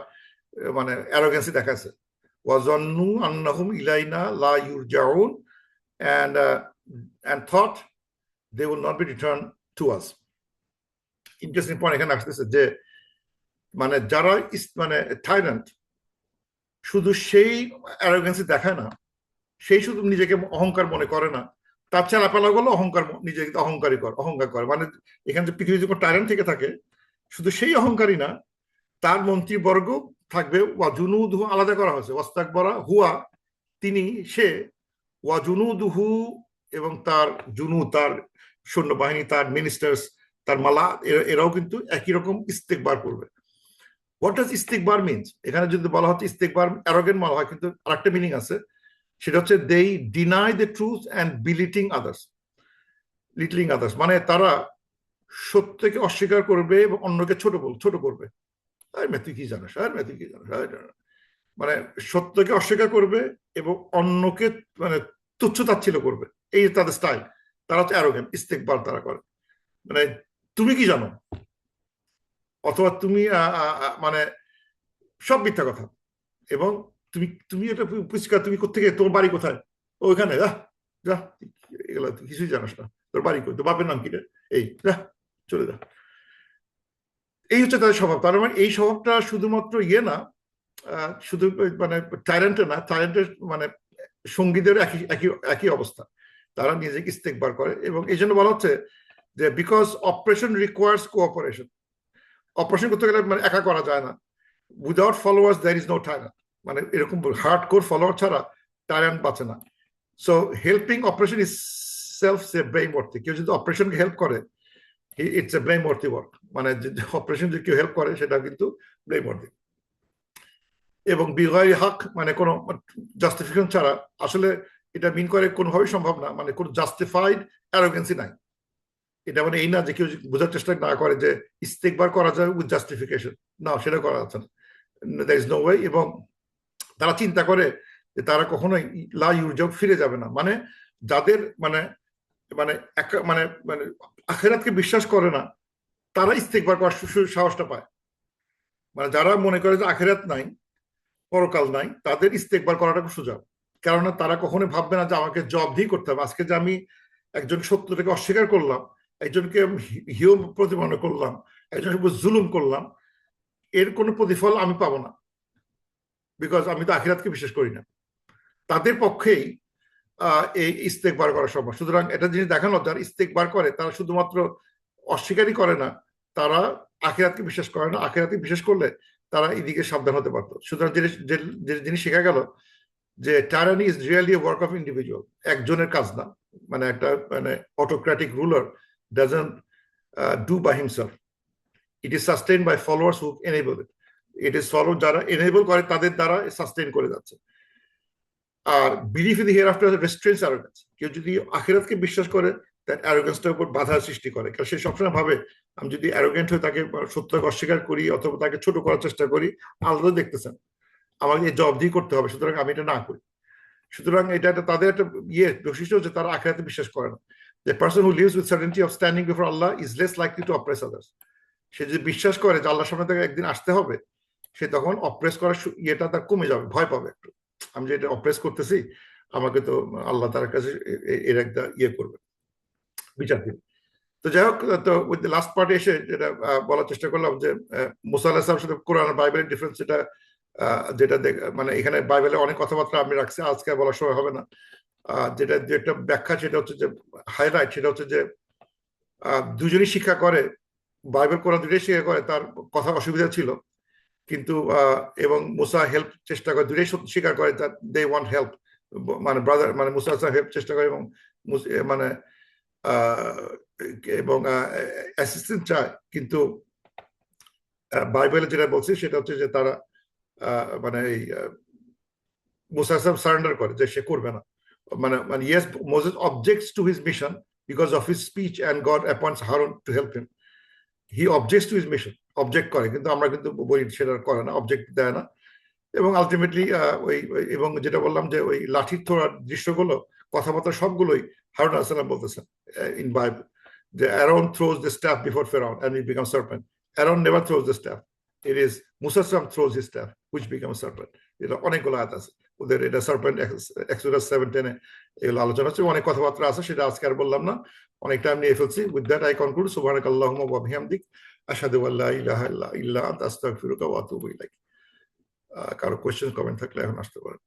মানে অ্যারোগেন্সি দেখাচ্ছে, ওয়াজান্নু আন্নাহুম ইলাইনা লা ইউরজাউন, and thought they will not be returned to us. Interesting point এখানে আসতেছে যে মানে যারা মানে থাইল্যান্ড শুধু সেই অ্যারোগেন্সি দেখায় না, সেই শুধু নিজেকে অহংকার মনে করে না, তার চালাপালা গুলো অহংকার, নিজেকে অহংকার করে, মানে এখানে যে পৃথিবীর যখন টাইরান থেকে থাকে শুধু সেই অহংকারী না, তার মন্ত্রীবর্গ থাকবে, ওয়াজুনুদুহু আলাদা করা হয়েছে, ওয়াস্তাকবারা হুয়া তিনি, সে, ওয়াজুনুদুহু এবং তার তার সৈন্যবাহিনী, তার মিনিস্টার্স, তার মালা, এরাও কিন্তু একই রকম ইস্তেকবার করবে। হোয়াট ডাজ ইস্তেকবার মিনস? এখানে যদি বলা হচ্ছে ইস্তেকবার অ্যারোগেন্ট বলা হয়, কিন্তু আরেকটা মিনিং আছে, সেটা হচ্ছে they deny the truth and littling others, মানে তারা সত্যকে অস্বীকার করবে এবং অন্যকে ছোট করবে। আর তুই কি জানিস, আর তুই কি জানিস, মানে সত্যকে অস্বীকার করবে এবং অন্যকে মানে তুচ্ছ তাচ্ছিল্য করবে, এই তাদের স্টাইল। তারা হচ্ছে অ্যারোগেন্ট, ইস্তেকবার তারা করে, মানে তুমি কি জানো, অথবা তুমি মানে সব মিথ্যা কথা। এবং তুমি তুমি এটা পরিষ্কার, তুমি কোথেকে, তোর বাড়ি কোথায়, ওইখানে যা, যা, এগুলো তুই কিছুই জানিস না, তোর বাড়ি কই, তোর বাপের নাম কি রে, এই যা, চলে যা। এই হচ্ছে তাদের স্বভাব। তার মানে এই স্বভাবটা শুধুমাত্র না, শুধু মানে টাইরেন্টের না, টাইরেন্টের মানে সঙ্গীদের একই একই একই অবস্থা, তারা নিজেকে ইস্তেকবার করে। এবং এই জন্য বলা হচ্ছে যে because oppression requires cooperation, oppression করতে গেলে মানে একা করা যায় না, without followers there is no tyrant, মানে এরকম হার্ড কোর ফলোয়ার ছাড়া টাইরান্ট বাঁচে না। So helping oppression is self সে ব্লেমওয়ার্থি, কেউ যদি অপারেশনকে হেল্প করে ইটস এ ব্লেমওয়ার্থি ওয়ার্ক, মানে অপারেশন যদি কেউ হেল্প করে সেটা কিন্তু ব্লেমওয়ার্থি। এবং বিগয়রি হক মানে কোনো জাস্টিফিকেশন ছাড়া, আসলে এটা মিন করে কোনোভাবেই সম্ভব না, মানে কোনো জাস্টিফাইড অ্যারোগেন্সি নাই। এটা মানে এই না যে কেউ বোঝার চেষ্টা না করে যে ইস্তেকবার করা যায় উইথ জাস্টিফিকেশন, না, সেটা করা যাচ্ছে না, দ্যার ইজ নো ওয়ে। এবং তারা চিন্তা করে যে তারা কখনোই লা ইউরজাউ ফিরে যাবে না, মানে যাদের মানে মানে মানে মানে আখেরাতকে বিশ্বাস করে না, তারা ইস্তেকবার করার সাহসটা পায়। মানে যারা মনে করে যে আখেরাত নাই, পরকাল নাই, তাদের ইস্তেকবার করাটা খুব সোজা। কেননা তারা কখনো ভাববে না যে আমাকে জবাবদিহি করতে হবে, আজকে যে আমি একজন সত্যটাকে অস্বীকার করলাম, একজনকে হিও প্রতিপন্ন করলাম, একজনের উপর জুলুম করলাম, এর কোনো প্রতিফল আমি পাবো না, বিকজ আমি তো আখিরাতকে বিশ্বাস করি না। তাদের পক্ষেই এই ইস্তেকবার করা সম্ভব। সুতরাং এটা জিনিস দেখানো, যারা ইস্তেকবার করে তারা শুধুমাত্র অস্বীকারই করে না, তারা আখিরাতকে বিশ্বাস করে না, আখিরাতকে বিশ্বাস করলে তারা এদিকে সাবধান হতে পারতো। সুতরাং যে জিনিস শেখা গেল যে tyranny is really work of individual, একজনের কাজ না, মানে একটা মানে autocratic ruler doesn't do by himself, it is sustain by followers who enable it, it is follow, যারা এনেবল করে তাদের দ্বারা সাস্টেইন করে যাচ্ছে। আর belief in the hereafter restrains arrogance, কেউ যদি আখিরাতকে বিশ্বাস করে তার অ্যারোগেন্সটার উপর বাধা সৃষ্টি করে, কারণ সে সবসময় ভাবে আমি যদি অ্যারোগেন্ট হয়ে তাকে সত্যকে অস্বীকার করি অথবা তাকে ছোট করার চেষ্টা করি, আল্লাহ দেখতেছেন, আমাকে এই জবাবদিহি করতে হবে, সুতরাং আমি এটা না করি। সুতরাং এটা তাদের একটা বৈশিষ্ট্য হচ্ছে তারা আখিরাতে বিশ্বাস করে না। The person who lives with certainty of standing before Allah is less likely to oppress others. সে যদি বিশ্বাস করে যে আল্লাহর সামনে তাকে একদিন আসতে হবে, সে তখন অপ্রেস করার ইয়েটা তার কমে যাবে, ভয় পাবে একটু, আমি যে এটা অপ্রেস করতেছি আমাকে তো আল্লাহ তার কাছে এর একটা করবে, বিচার দিবে। তো যাই হোক, তো উইথ লাস্ট পার্টে এসে যেটা বলার চেষ্টা করলাম যে মুসা আলাইহিস সালামের সাথে কোরআন আর বাইবেলের ডিফারেন্স, যেটা মানে এখানে বাইবেলে অনেক কথাবার্তা আমি রাখছি, আজকে বলার সময় হবে না। যেটা ব্যাখ্যা সেটা হচ্ছে যে হাইলাইট, সেটা হচ্ছে যে দুজনই শিক্ষা করে, বাইবেল কোরআন দুটোই শিক্ষা করে, তার কথা অসুবিধা ছিল কিন্তু এবং মুসা হেল্প চেষ্টা করে, দুটোই স্বীকার করে দে ওয়ান্ট হেল্প, মানে ব্রাদার মানে মুসা হেল্প চেষ্টা করে এবং মানে এবং অ্যাসিস্ট্যান্ট চায়, কিন্তু বাইবেলে যেটা বলছে সেটা হচ্ছে যে তারা মানে এই মুসা সারেন্ডার করে, যে সে করবে না, মানে মানে yes Moses objects to his mission because of his speech and god অ্যাপয়েন্টস Harun to help him, he objects to his mission, object করে, কিন্তু আমরা কিন্তু বলি সেটা করে না, অবজেক্ট দেয় না। এবং আলটিমেটলি ওই এবং যেটা বললাম যে ওই লাঠির থোড়ার দৃশ্যগুলো, কথাবার্তা সবগুলোই হারুন আলাইহিস সালাম বলতেছেন ইন বাইবেল, যে Aaron throws the staff before Pharaoh and it becomes serpent. Aaron never throws the staff. It is Musa throws his staff which becomes serpent. এটা অনেকগুলো আয়াত আছে ওদের, এটা সার্পেন্ট এক্সোডাস 7:10 এগুলো আলোচনা আছে, অনেক কথাবার্তা আছে, সেটা আজকে আর বললাম না, অনেক টাইম নিয়ে ফেলছি। উইথ দ্যাট আই কনক্লুড, সুবহানাকাল্লাহুম্মা ওয়া বিহামদিক, আশহাদু আল্লা ইলাহা ইল্লা আনতা আস্তাগফিরুকা ওয়া আতুবু ইলাইক। কারো কোশ্চেন কমেন্ট থাকলে এখন আসতে পারেন।